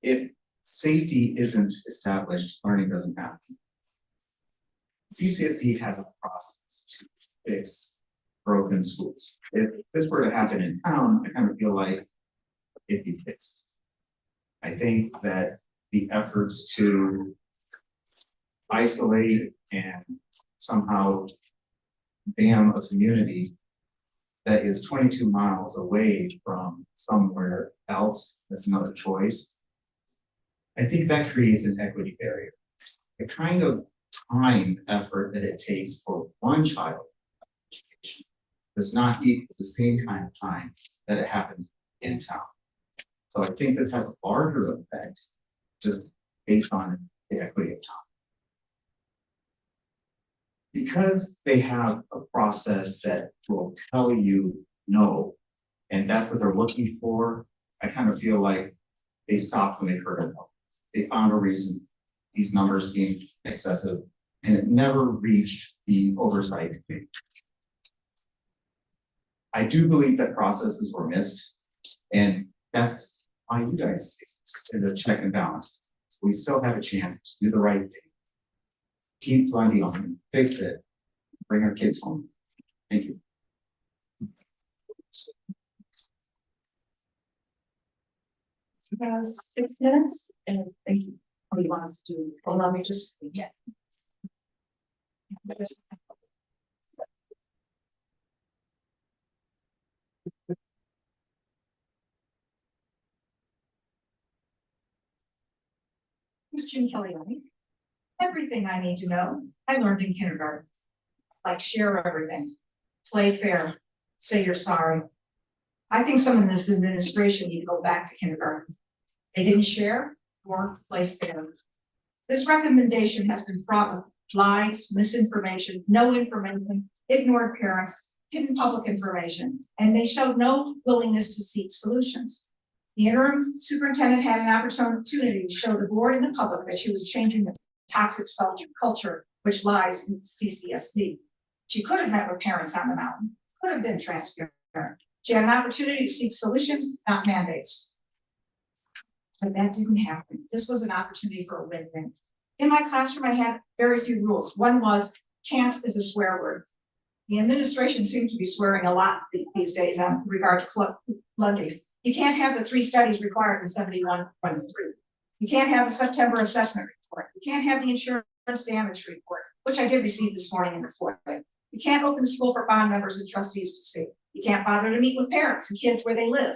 If safety isn't established, learning doesn't happen. CCSD has a process to fix broken schools. If this were to happen in town, I kind of feel like it'd be fixed. I think that the efforts to isolate and somehow ban a community that is 22 miles away from somewhere else that's another choice, I think that creates an equity barrier. The kind of time effort that it takes for one child education does not equal the same kind of time that it happens in town. So I think this has a larger effect just based on the equity of time. Because they have a process that will tell you no, and that's what they're looking for, I kind of feel like they stopped when they heard a no. They found a reason. These numbers seemed excessive, and it never reached the oversight committee. I do believe that processes were missed, and that's why you guys did a check and balance. So we still have a chance to do the right thing. Keep Lundy on, fix it, bring our kids home. Thank you.
Has 6 minutes, and thank you. What do you want us to do? Allow me just, yes.
Christian Giuliani. Everything I need to know, I learned in kindergarten. Like share everything, play fair, say you're sorry. I think some of this administration need to go back to kindergarten. They didn't share or play fair. This recommendation has been fraught with lies, misinformation, no information, ignored parents, hidden public information, and they showed no willingness to seek solutions. The interim superintendent had an opportunity to show the board and the public that she was changing the toxic culture which lies in CCSD. She could have met with parents on the mountain, could have been transparent. She had an opportunity to seek solutions, not mandates. But that didn't happen. This was an opportunity for a win-win. In my classroom, I had very few rules. One was, can't is a swear word. The administration seemed to be swearing a lot these days in regard to Lundy. You can't have the 3 studies required in 71.3. You can't have the September assessment report. You can't have the insurance damage report, which I did receive this morning in the FOIA. You can't open the school for bond members and trustees to see. You can't bother to meet with parents and kids where they live.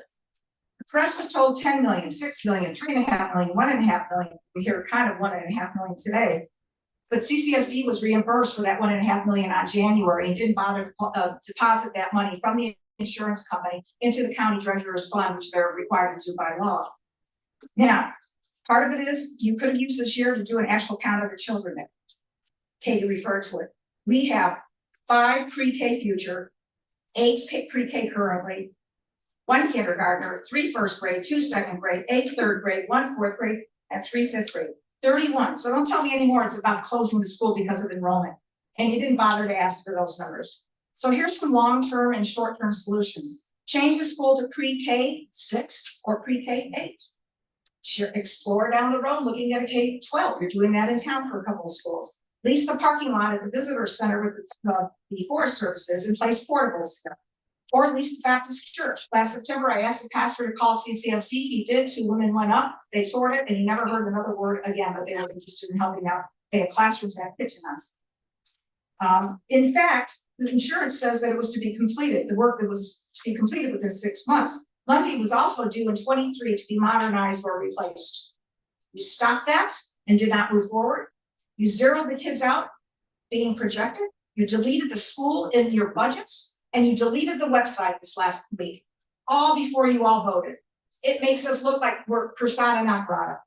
The press was told 10 million, 6 million, 3.5 million, 1.5 million. We hear kind of 1.5 million today. But CCSD was reimbursed for that 1.5 million on January and didn't bother to deposit that money from the insurance company into the county treasurer's fund, which they're required to do by law. Now, part of it is you could have used this year to do an actual count of the children that Katie referred to it. We have 5 pre-K future, 8 pre-K currently, 1 kindergartner, 3 first grade, 2 second grade, 8 third grade, 1 fourth grade, and 3 fifth grade. 31. So don't tell me anymore it's about closing the school because of enrollment. And you didn't bother to ask for those numbers. So here's some long-term and short-term solutions. Change the school to pre-K 6 or pre-K 8. Explore down the road looking at a K-12. You're doing that in town for a couple of schools. Lease the parking lot at the visitor center with the Forest Services and place portables there. Or lease the Baptist church. Last September, I asked the pastor to call CCSD. He did. 2 women went up. They toured it, and he never heard another word again. But they were interested in helping out. They had classrooms and kitchenettes. In fact, the insurance says that it was to be completed. The work that was to be completed within 6 months. Lundy was also due in 23 to be modernized or replaced. You stopped that and did not move forward. You zeroed the kids out being projected. You deleted the school in your budgets. And you deleted the website this last week, all before you all voted. It makes us look like we're persona non grata.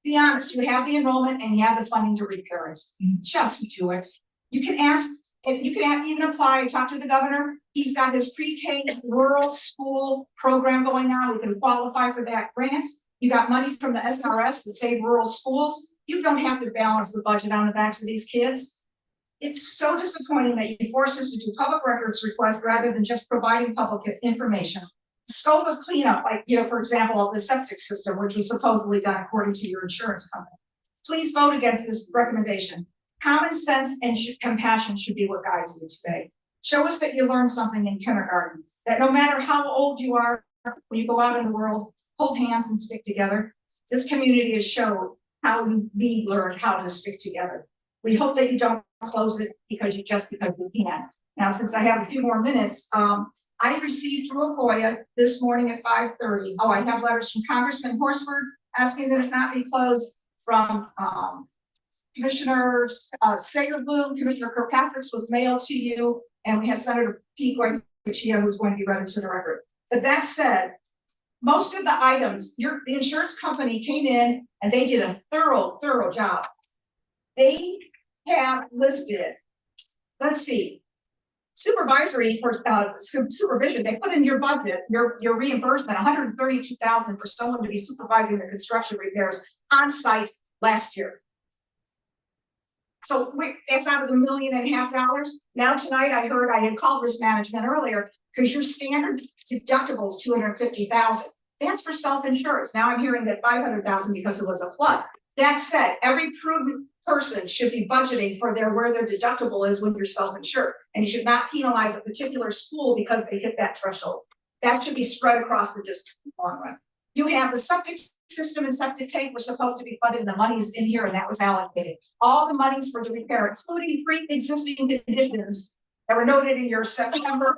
Be honest, you have the enrollment and you have the funding to repair it. Just do it. You can ask, and you can even apply and talk to the governor. He's got his pre-K rural school program going on. We can qualify for that grant. You got money from the SRS to save rural schools. You don't have to balance the budget on the backs of these kids. It's so disappointing that you force us to do public records requests rather than just providing public information. The scope of cleanup, like, for example, of the septic system, which was supposedly done according to your insurance company. Please vote against this recommendation. Common sense and compassion should be what guides you today. Show us that you learned something in kindergarten, that no matter how old you are, when you go out in the world, hold hands and stick together. This community has showed how we learned how to stick together. We hope that you don't close it because you can. Now, since I have a few more minutes, I received through a FOIA this morning at 5:30. Oh, I have letters from Congressman Horsford asking that it not be closed, from Commissioner Stager-Bloom, Commissioner Kirkpatrick's was mailed to you, and we have Senator Pete Goyachia who's going to be read into the record. But that said, most of the items, the insurance company came in and they did a thorough job. They have listed, let's see, supervisory for supervision. They put in your budget, your reimbursement, $132,000 for someone to be supervising the construction repairs on site last year. So that's out of $1.5 million. Now tonight I heard, I had called risk management earlier because your standard deductible is $250,000. That's for self-insurance. Now I'm hearing that $500,000 because it was a flood. That said, every prudent person should be budgeting for where their deductible is when you're self-insured. And you should not penalize a particular school because they hit that threshold. That should be spread across the district in the long run. You have the septic system and septic tank were supposed to be funded. The money's in here and that was allocated. All the monies for the repair, including pre-existing conditions that were noted in your September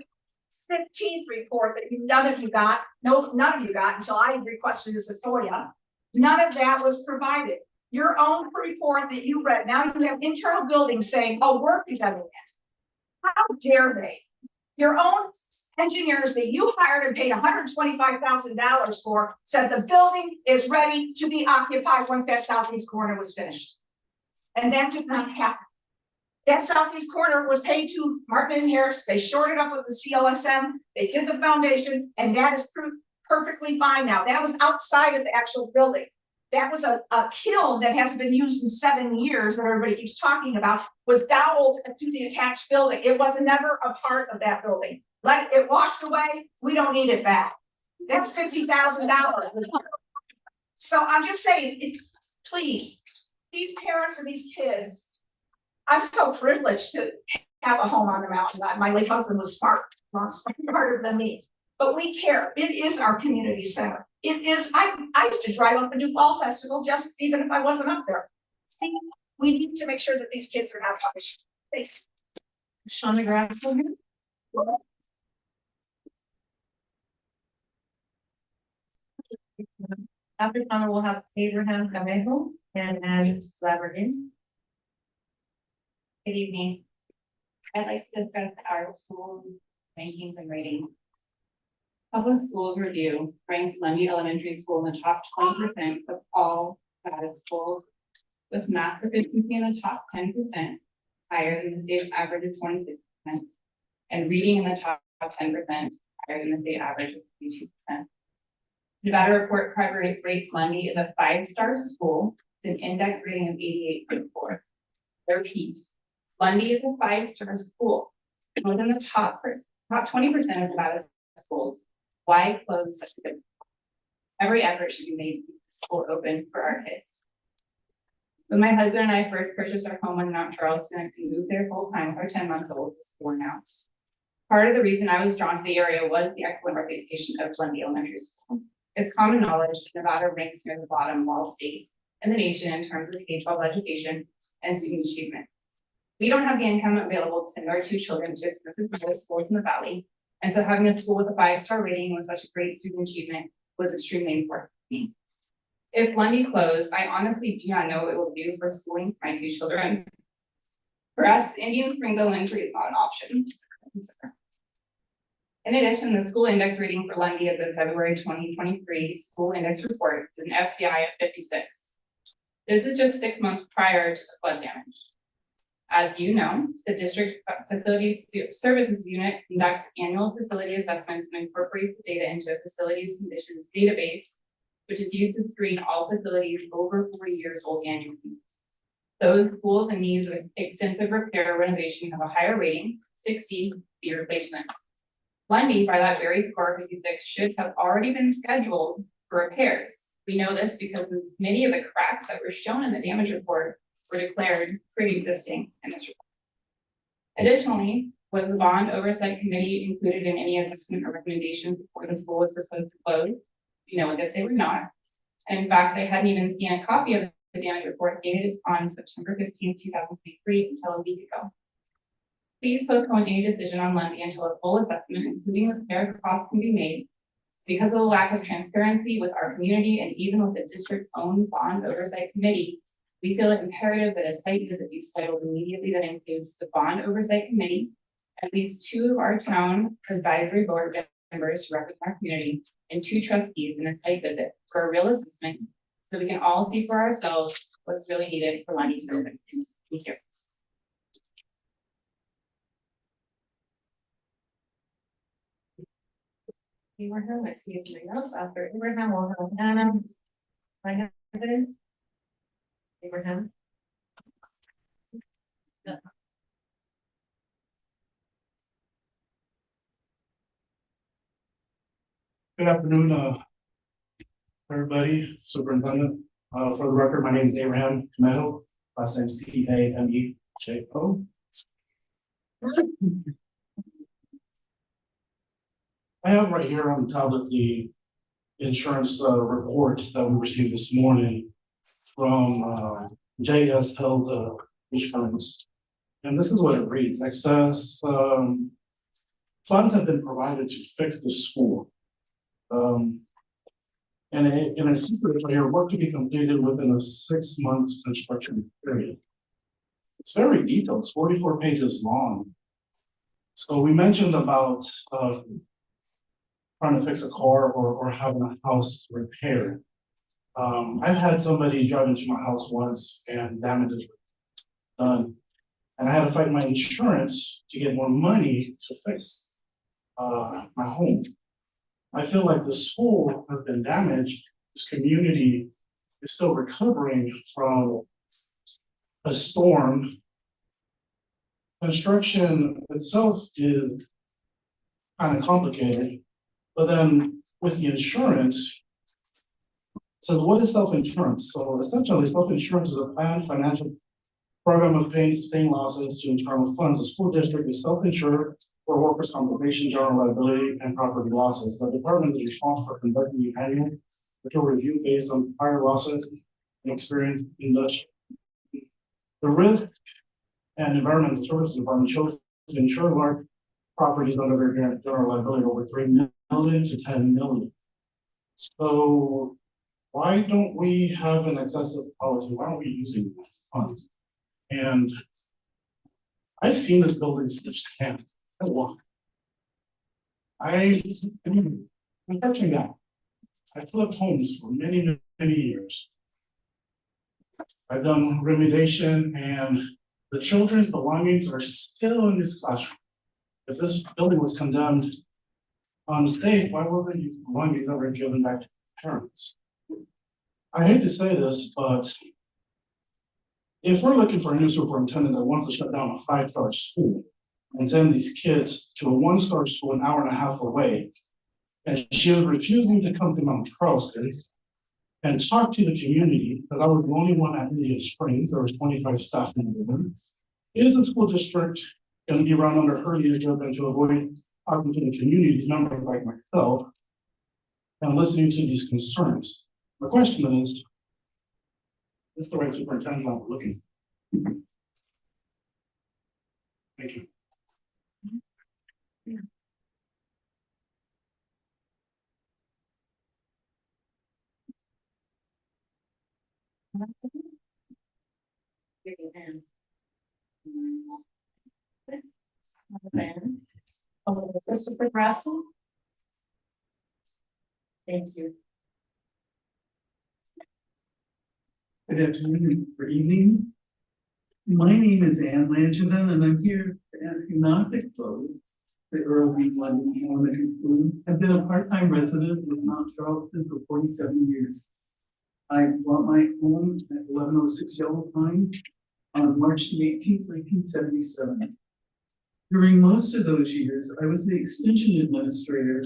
15th report that none of you got until I requested as a FOIA. None of that was provided. Your own report that you read, now you have internal buildings saying, oh, work is done it. How dare they? Your own engineers that you hired and paid $125,000 for said the building is ready to be occupied once that southeast corner was finished. And that did not happen. That southeast corner was paid to Martin and Harris. They shored it up with the CLSM. They did the foundation, and that is perfectly fine now. That was outside of the actual building. That was a kiln that hasn't been used in 7 years that everybody keeps talking about, was doweled to the attached building. It was never a part of that building. Let it washed away. We don't need it back. That's $50,000. So I'm just saying, please, these parents and these kids, I'm so privileged to have a home on the mountain. My late husband was smarter than me. but we care. It is our community center. It is, I used to drive up and do Fall Festival just even if I wasn't up there. We need to make sure that these kids are not punished. Thanks.
Sean McGrath. After Sean, we'll have Abraham Camejo and Annie Lavergan.
Good evening. I'd like to discuss our school rankings and ratings. Public Schools Review ranks Lundy Elementary School in the top 20% of all private schools, with math proficiency in the top 10%, higher than the state average of 26%, and reading in the top 10%, higher than the state average of 22%. Nevada Report Card rates Lundy as a 5-star school with an index rating of 88.4. I repeat, Lundy is a 5-star school, more than the top 20% of Nevada schools. Why close such a good? Every effort should be made to keep the school open for our kids. When my husband and I first purchased our home in Mount Charleston and moved there full time with our 10-month-old, was 4 now. Part of the reason I was drawn to the area was the excellent reputation of Lundy Elementary School. It's common knowledge that Nevada ranks near the bottom of all states in the nation in terms of K-12 education and student achievement. We don't have the income available to send our 2 children to expensive public schools in the valley, and so having a school with a 5-star rating with such a great student achievement was extremely important to me. If Lundy closed, I honestly do not know what it will do for schooling for my 2 children. For us, Indian Springs Elementary is not an option. In addition, the school index rating for Lundy as of February 2023 school index report is an FCI of 56. This is just 6 months prior to the flood damage. As you know, the district facilities services unit conducts annual facility assessments and incorporates the data into a facilities conditions database, which is used to screen all facilities over 40 years old annually. Those schools in need of extensive repair or renovation have a higher rating, 60, fee replacement. Lundy, by that very score, 56, should have already been scheduled for repairs. We know this because many of the cracks that were shown in the damage report were declared pre-existing in this report. Additionally, was the bond oversight committee included in any assessment or recommendation before the school was proposed to close? You know that they were not. And in fact, they hadn't even seen a copy of the damage report dated on September 15, 2023 until a week ago. Please postpone any decision on Lundy until a full assessment, including repair costs, can be made. Because of the lack of transparency with our community and even with the district's own bond oversight committee, we feel it imperative that a site visit be scheduled immediately that includes the bond oversight committee, at least 2 of our town advisory board members to represent our community, and 2 trustees in a site visit for a real assessment so we can all see for ourselves what's really needed for Lundy to open. Thank you.
Abraham, I see you coming up. After Abraham, we'll have Anna. Abraham.
Good afternoon, everybody, Superintendent. For the record, my name is Abraham Camejo, last name Camejo. I have right here on the tablet the insurance report that we received this morning from JS Health Insurance. And this is what it reads: excess funds have been provided to fix the school. And in a secret here, work to be completed within a 6 months construction period. It's very detailed, it's 44 pages long. So we mentioned about trying to fix a car or having a house repaired. I've had somebody drive into my house once and damages were done. And I had to fight my insurance to get more money to fix my home. I feel like the school has been damaged. This community is still recovering from a storm. Construction itself is kind of complicated, but then with the insurance, so what is self-insurance? So essentially, self-insurance is a planned financial program of paying sustained losses to internal funds. The school district is self-insured for workers' compensation, general liability, and property losses. The department is responsible for conducting the annual review based on prior losses and experience in Dutch. The risk and environmental services department chose to insure large properties under their general liability over 3 million to 10 million. So why don't we have an excessive policy? Why aren't we using these funds? And I've seen this building firsthand. I walk. I'm touching that. I flipped homes for many, many years. I've done remediation, and the children's belongings are still in this classroom. If this building was condemned unsafe, why weren't these belongings ever given back to parents? I hate to say this, but if we're looking for a new superintendent that wants to shut down a 5-star school and send these kids to a 1-star school an hour and a half away, and she was refusing to come to Mount Charleston and talk to the community, because I was the only one at Indian Springs, there was 25 staff in the building. Is the school district going to be run under her leadership and to avoid talking to the community's members like myself and listening to these concerns? The question is the right superintendent I'm looking for? Thank you.
Christopher Grassel. Thank you.
Good afternoon or evening. My name is Ann Langevin, and I'm here to ask you not to close the Earl B. London Elementary School. I've been a part-time resident of Mount Charleston for 47 years. I bought my home at 1106 Yellow Pine on March the 18th, 1977. During most of those years, I was the extension administrator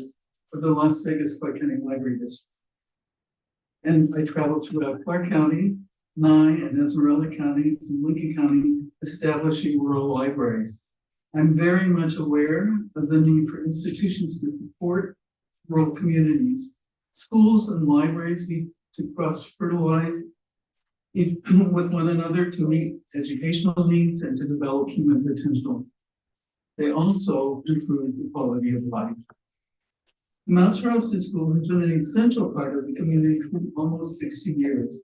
for the Las Vegas Clark County Library District. And I traveled throughout Clark County, Nye and Esmeralda counties, and Lincoln County, establishing rural libraries. I'm very much aware of the need for institutions to support rural communities. Schools and libraries need to cross-fertilize with one another to meet educational needs and to develop human potential. They also improve the quality of life. Mount Charleston School has been an essential part of the community for almost 60 years.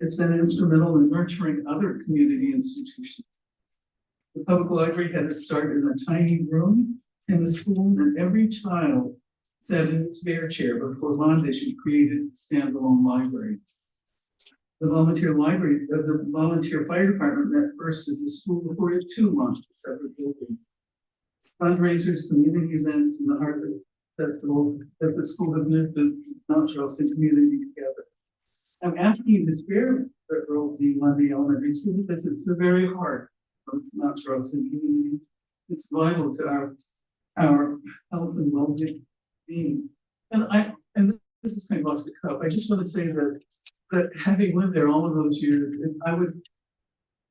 It's been instrumental in nurturing other community institutions. The public library had its start in a tiny room in the school, and every child sat in its bare chair before Mondish created a standalone library. The volunteer fire department met first at the school before it too launched a separate building. Fundraisers, community events, and the Harvest Festival that the school have knit the Mount Charleston community together. I'm asking you to spare the Earl D. Lundy Elementary School because it's the very heart of the Mount Charleston community. It's vital to our health and well-being. And this is kind of off the cuff. I just want to say that having lived there all of those years, the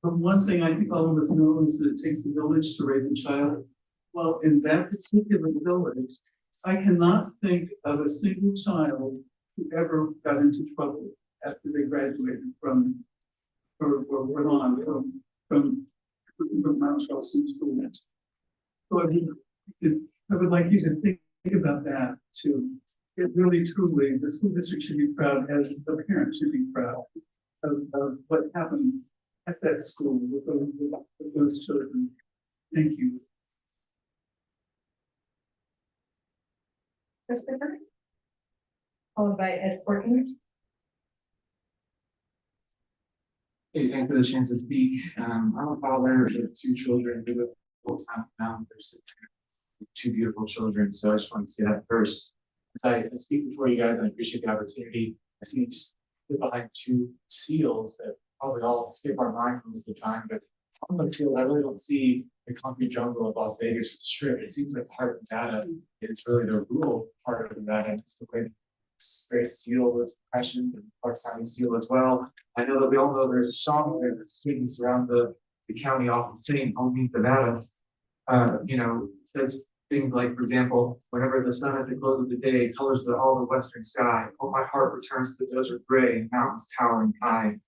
one thing I think all of us know is that it takes a village to raise a child. Well, in that particular village, I cannot think of a single child who ever got into trouble after they graduated from Mount Charleston School. So I would like you to think about that too. It really, truly, the school district should be proud, as the parents should be proud of what happened at that school with those children. Thank you.
Christopher, followed by Ed Courtney.
Hey, thank you for the chance to speak. I'm a father of 2 children who live full-time now. There's 2 beautiful children, so I just want to say that first. As I speak before you guys, I appreciate the opportunity. I see you just behind 2 seals that probably all skip our mind most of the time, but on the field, I really don't see the concrete jungle of Las Vegas Strip. It seems like part of Nevada is really the rural part of Nevada, and it's the way great seal with depression and Clark County seal as well. I know that we all know there's a song there that students around the county often sing, Home Nevada. It says, things like, for example, whenever the sun at the close of the day colors all the western sky, oh, my heart returns to the desert gray and mountains towering high.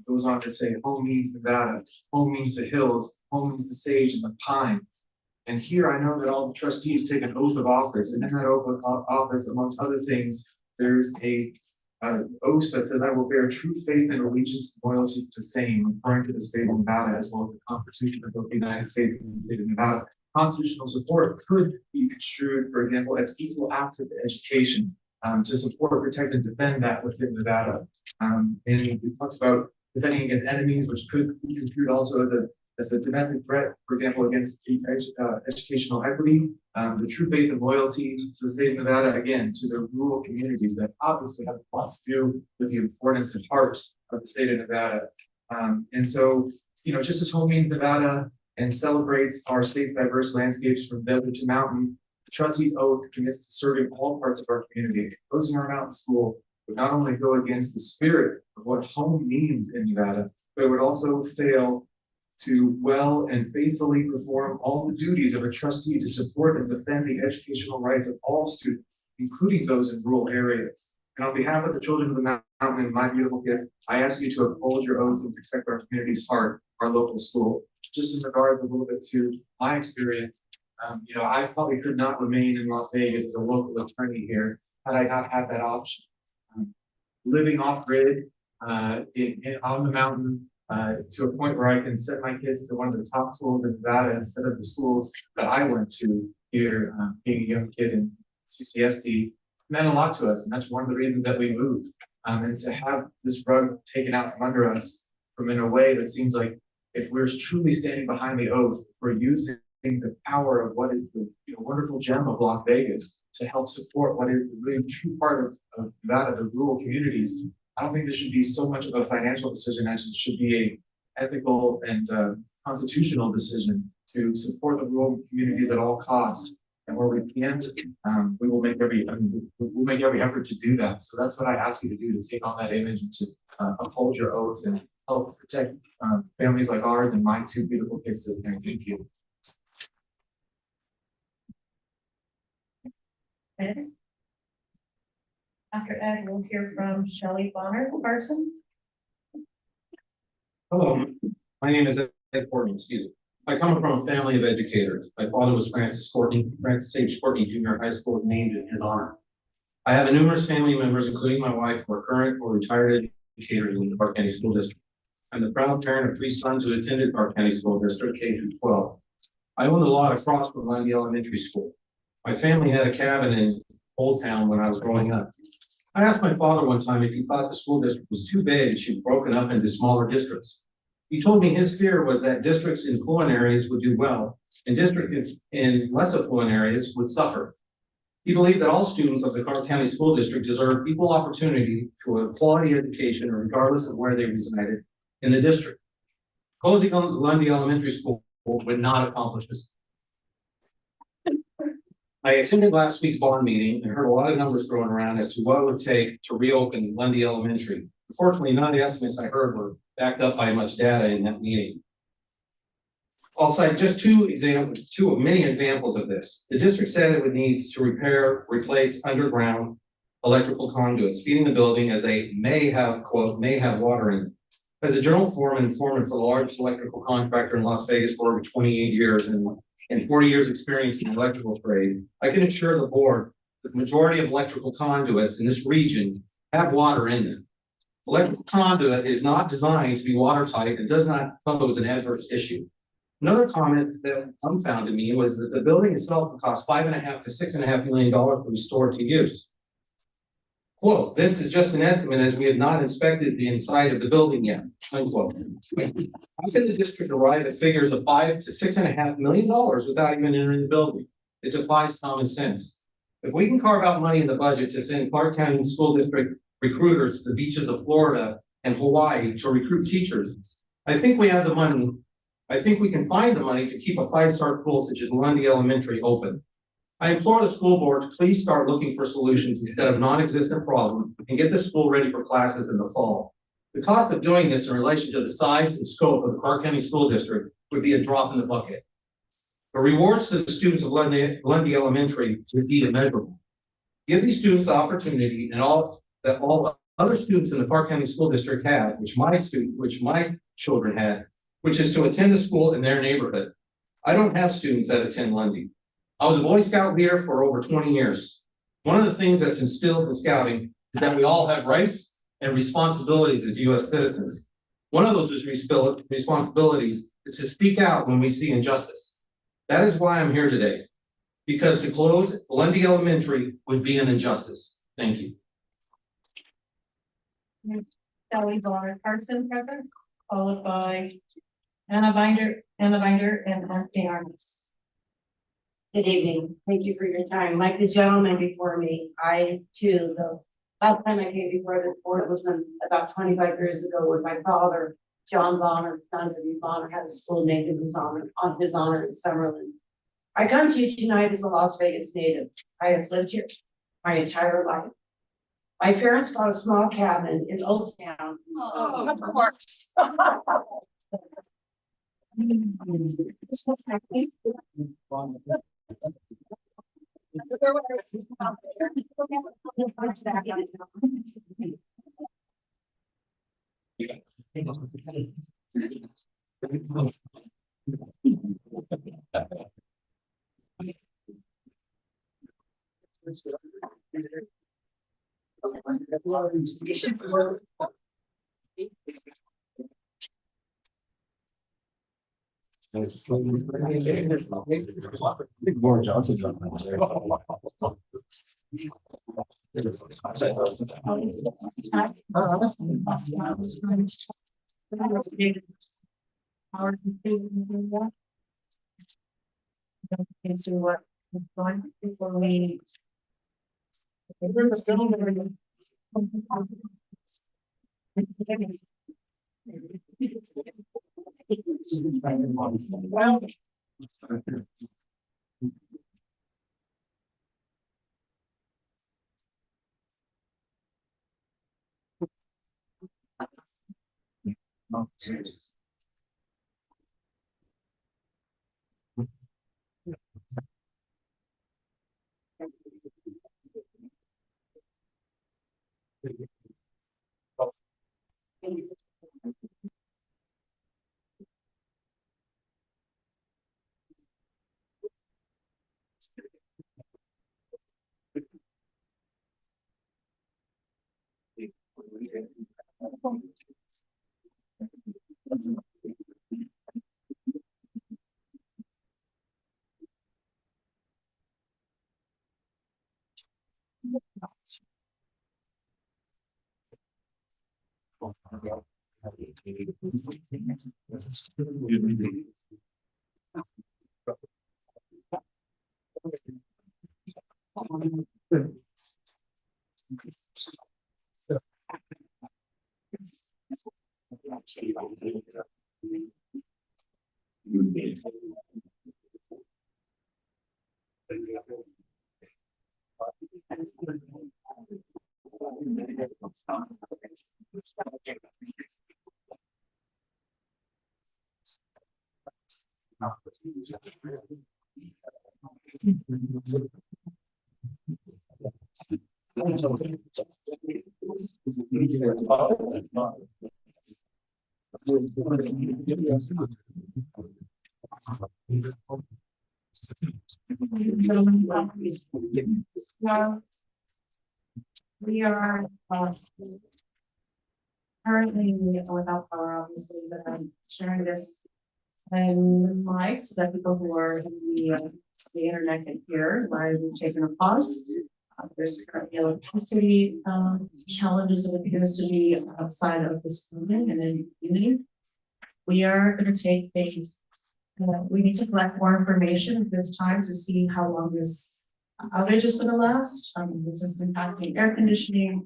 Goes on to say, home means Nevada, home means the hills, home means the sage and the pines. And here I know that all the trustees take an oath of office, and in that oath of office, amongst other things, there's a oath that says, I will bear true faith and allegiance and loyalty to the same, referring to the state of Nevada as well as the Constitution of both the United States and the state of Nevada. Constitutional support could be construed, for example, as equal access to education, to support, protect, and defend that within Nevada. And it talks about defending against enemies, which could be construed also as a domestic threat, for example, against educational equity, the true faith and loyalty to the state of Nevada, again, to the rural communities that obviously have a lot to do with the importance and heart of the state of Nevada. And so, just as home means Nevada and celebrates our state's diverse landscapes from desert to mountain, the trustees' oath commits to serving all parts of our community. Closing our mountain school would not only go against the spirit of what home means in Nevada, but it would also fail to well and faithfully perform all the duties of a trustee to support and defend the educational rights of all students, including those in rural areas. And on behalf of the children of the mountain and my beautiful gift, I ask you to uphold your oath and protect our community's heart, our local school. Just in regard a little bit to my experience, I probably could not remain in Las Vegas as a local attorney here had I not had that option. Living off grid on the mountain, to a point where I can send my kids to one of the top schools in Nevada instead of the schools that I went to here, being a young kid in CCSD, meant a lot to us. And that's one of the reasons that we moved. And to have this rug taken out from under us from in a way that seems like if we're truly standing behind the oath, we're using the power of what is the wonderful gem of Las Vegas to help support what is the really true part of Nevada, the rural communities. I don't think this should be so much of a financial decision as it should be a ethical and constitutional decision to support the rural communities at all costs. And where we can't, we will make every effort to do that. So that's what I ask you to do, to take on that image and to uphold your oath and help protect families like ours and my two beautiful kids sitting there. Thank you.
After Ed, we'll hear from Shelley Bonner Carson.
Hello, my name is Ed Courtney, I come from a family of educators. My father was Francis H. Courtney Junior High School, named in his honor. I have numerous family members, including my wife, who are current or retired educators in the Clark County School District. I'm the proud parent of 3 sons who attended Clark County School District K through 12. I owned a lot across from Lundy Elementary School. My family had a cabin in Old Town when I was growing up. I asked my father one time if he thought the school district was too big and should be broken up into smaller districts. He told me his fear was that districts in affluent areas would do well and districts in less affluent areas would suffer. He believed that all students of the Clark County School District deserve equal opportunity to a quality education regardless of where they resided in the district. Closing Lundy Elementary School would not accomplish this. I attended last week's bond meeting and heard a lot of numbers thrown around as to what it would take to reopen Lundy Elementary. Unfortunately, none of the estimates I heard were backed up by much data in that meeting. I'll cite just two of many examples of this. The district said it would need to replace underground electrical conduits, feeding the building as they may have, quote, may have water in it. As a general foreman for the largest electrical contractor in Las Vegas for over 28 years and 40 years experience in the electrical trade, I can assure the board that the majority of electrical conduits in this region have water in them. Electrical conduit is not designed to be watertight and does not pose an adverse issue. Another comment that dumbfounded me was that the building itself would cost $5.5 to $6.5 million to restore to use. Quote, this is just an estimate as we have not inspected the inside of the building yet, unquote. How can the district arrive at figures of $5 to $6.5 million without even entering the building? It defies common sense. If we can carve out money in the budget to send Clark County School District recruiters to the beaches of Florida and Hawaii to recruit teachers, I think we have the money. I think we can find the money to keep a 5-star school such as Lundy Elementary open. I implore the school board to please start looking for solutions instead of non-existent problems and get the school ready for classes in the fall. The cost of doing this in relation to the size and scope of the Clark County School District would be a drop in the bucket. The rewards to the students of Lundy Elementary would be immeasurable. Give these students the opportunity and all other students in the Clark County School District had, which my children had, which is to attend a school in their neighborhood. I don't have students that attend Lundy. I was a Boy Scout leader for over 20 years. One of the things that's instilled in scouting is that we all have rights and responsibilities as US citizens. One of those responsibilities is to speak out when we see injustice. That is why I'm here today, because to close Lundy Elementary would be an injustice. Thank you.
Kelly Bonner Carson present, followed by Anna Binder, and Anthony Armas.
Good evening. Thank you for your time. Like the gentleman before me, I too, the last time I came before the board was when about 25 years ago when my father, John Bonner, son W. Bonner, had a school named in his honor in Summerlin. I come to you tonight as a Las Vegas native. I have lived here my entire life. My parents bought a small cabin in Old Town.
Oh, of course.
More Johnson.
Into what is going before we. We are currently without power, obviously, but I'm sharing this and mic so that people who are in the internet can hear why we've taken a pause. There's currently electricity challenges that appears to be outside of this building and in the community. We are going to take things. We need to collect more information at this time to see how long this outage is going to last. This is impacting air conditioning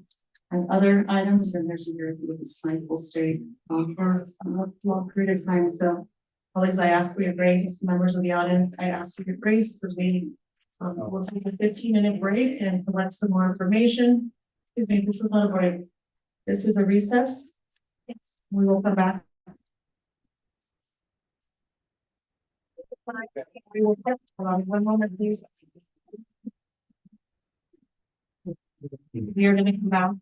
and other items, and there's a full state for a long period of time. So, colleagues, I ask for your grace. Members of the audience, I ask for your grace for waiting. We'll take a 15-minute break and collect some more information. Excuse me, this is not a break. This is a recess. We will come back.
We will, hold on one moment, please.
We are gonna come out,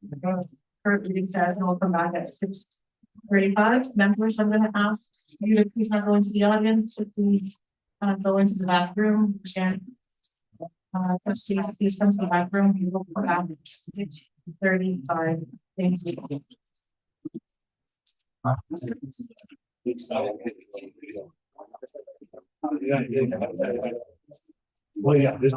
current meeting says, and we'll come back at 6:35. Members, I'm gonna ask you to please not go into the audience, to please go into the bathroom again. Trustees, please come to the bathroom. We will come out at 6:35. Thank you.
Well, yeah, this.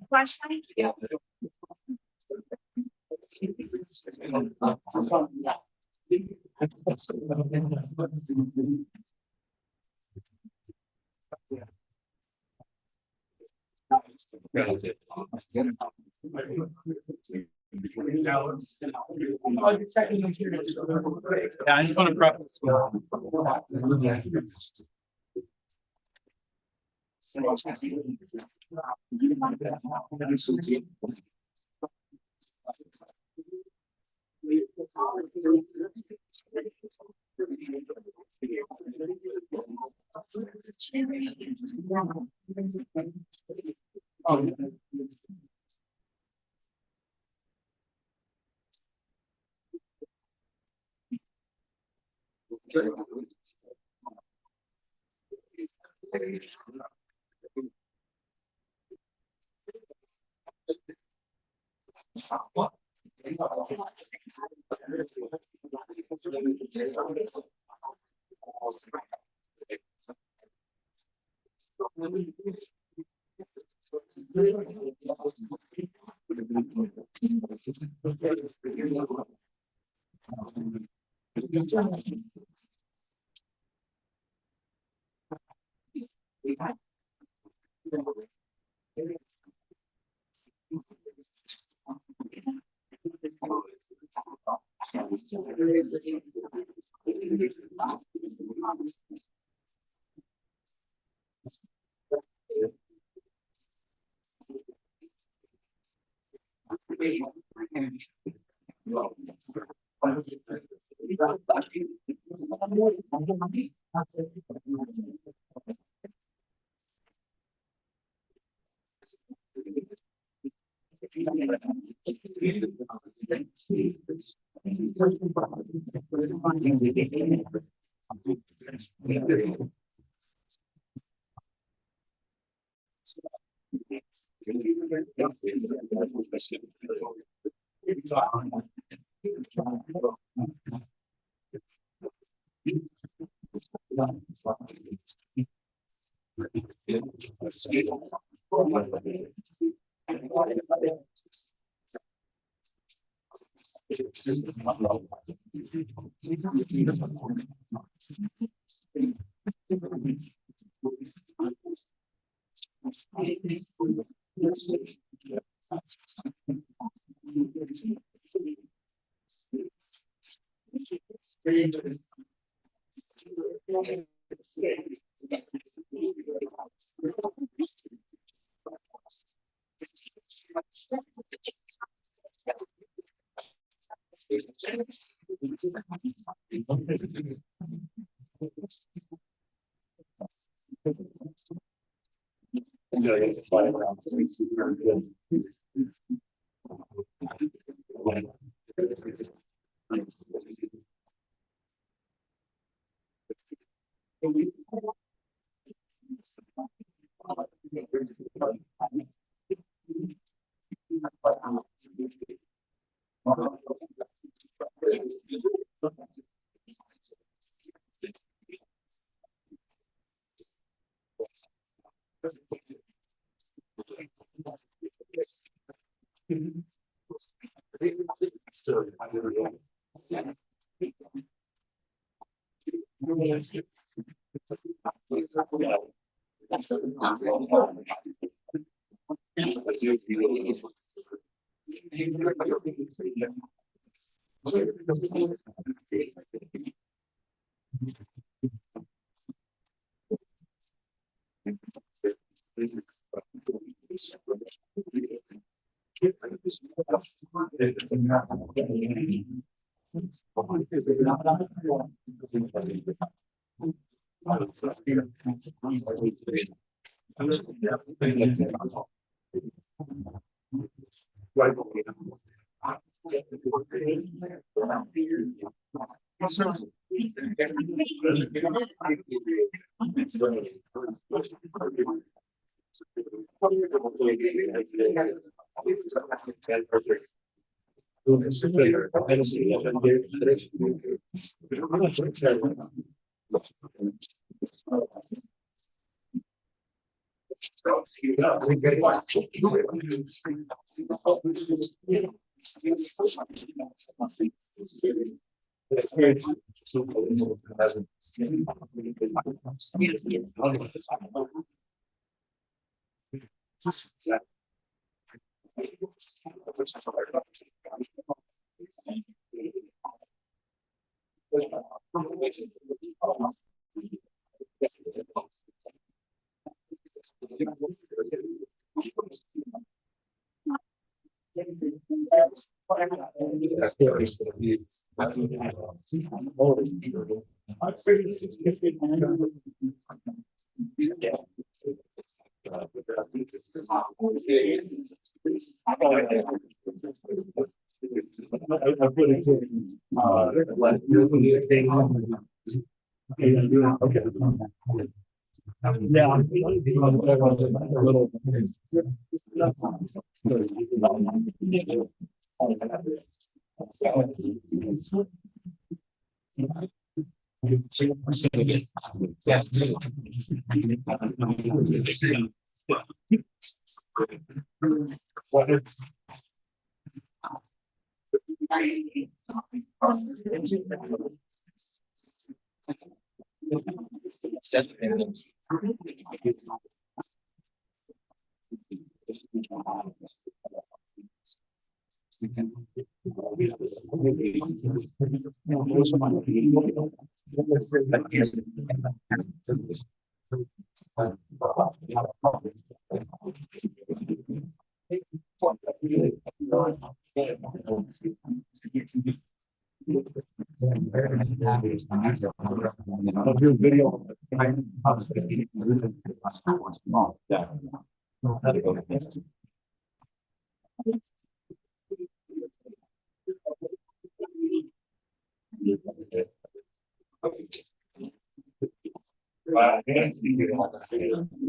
Flashlight? Yeah.
Yeah, I just want to preface.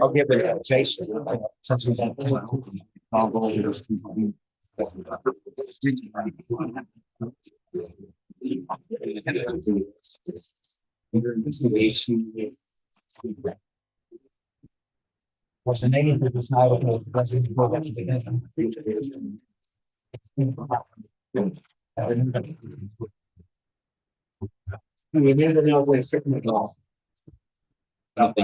I'll give it a Jason. Since we don't. I'll go over those people. What's the name of this now? We need to know the second law. Well,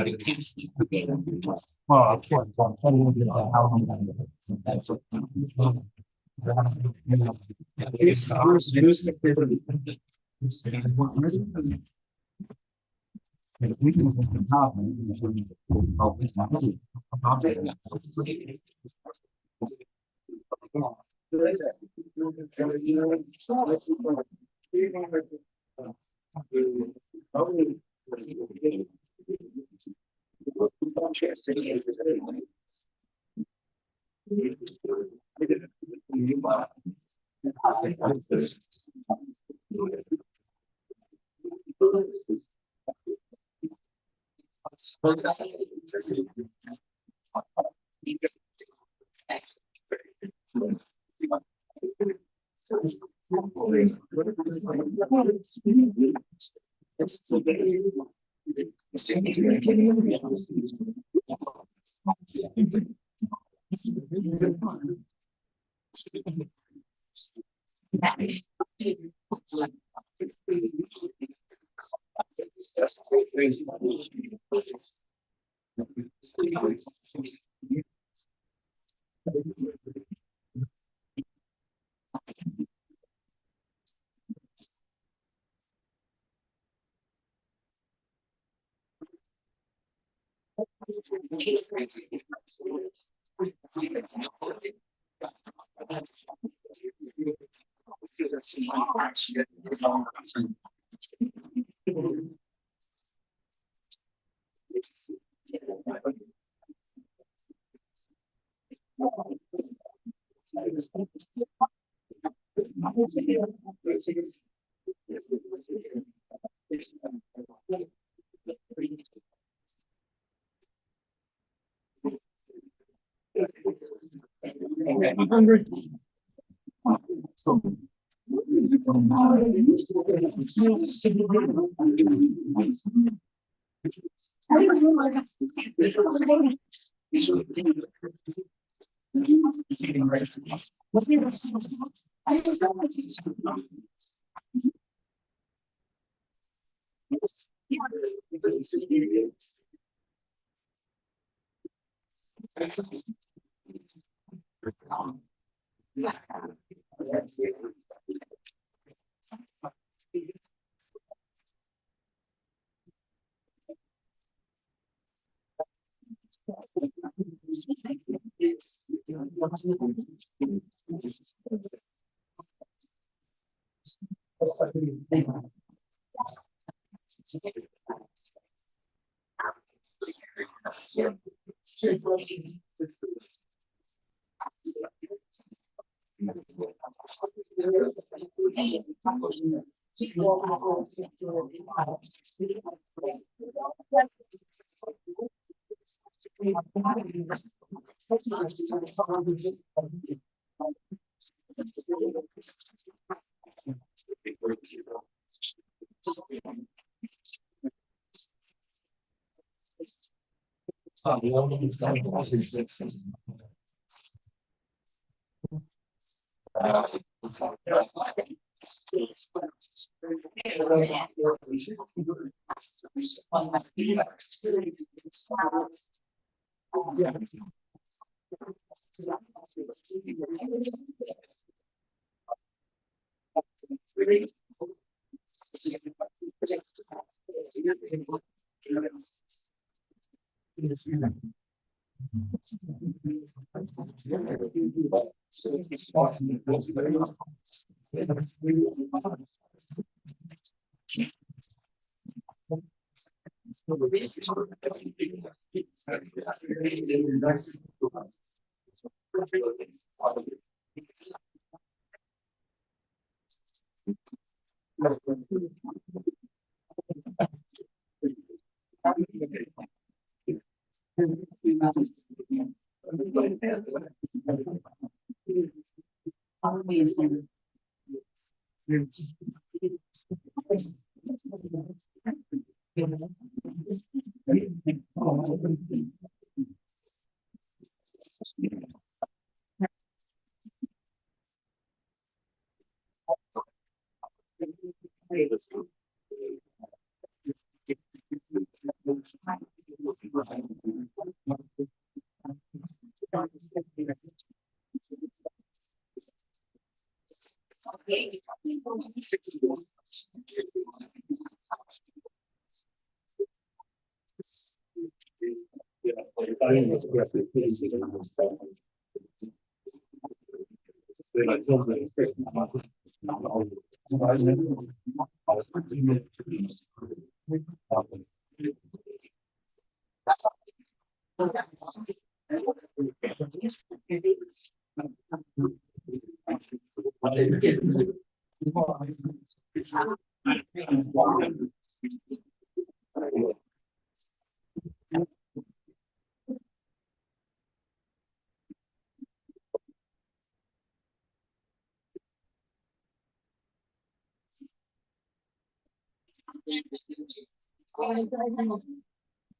of course, that's what. It's ours, news. We can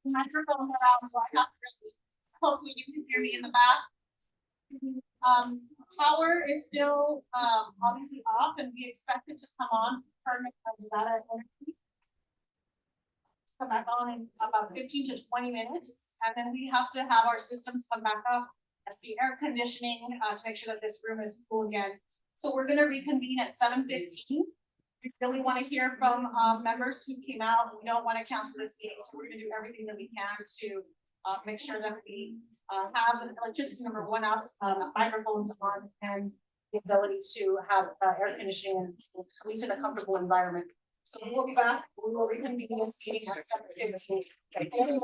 Microphone around, so I'm not really, hopefully you can hear me in the back. Power is still, obviously off and we expect it to come on permanent by the data energy. come back on in about 15 to 20 minutes, and then we have to have our systems come back up. That's the air conditioning, to make sure that this room is cool again. So we're gonna reconvene at 7:15. We really want to hear from, members who came out. We don't want to cancel this meeting, so we're gonna do everything that we can to, make sure that we, have electricity number one out, microphones on, and the ability to have, air conditioning, at least in a comfortable environment. So we'll be back, we will reconvene this meeting at 7:15. Thank you.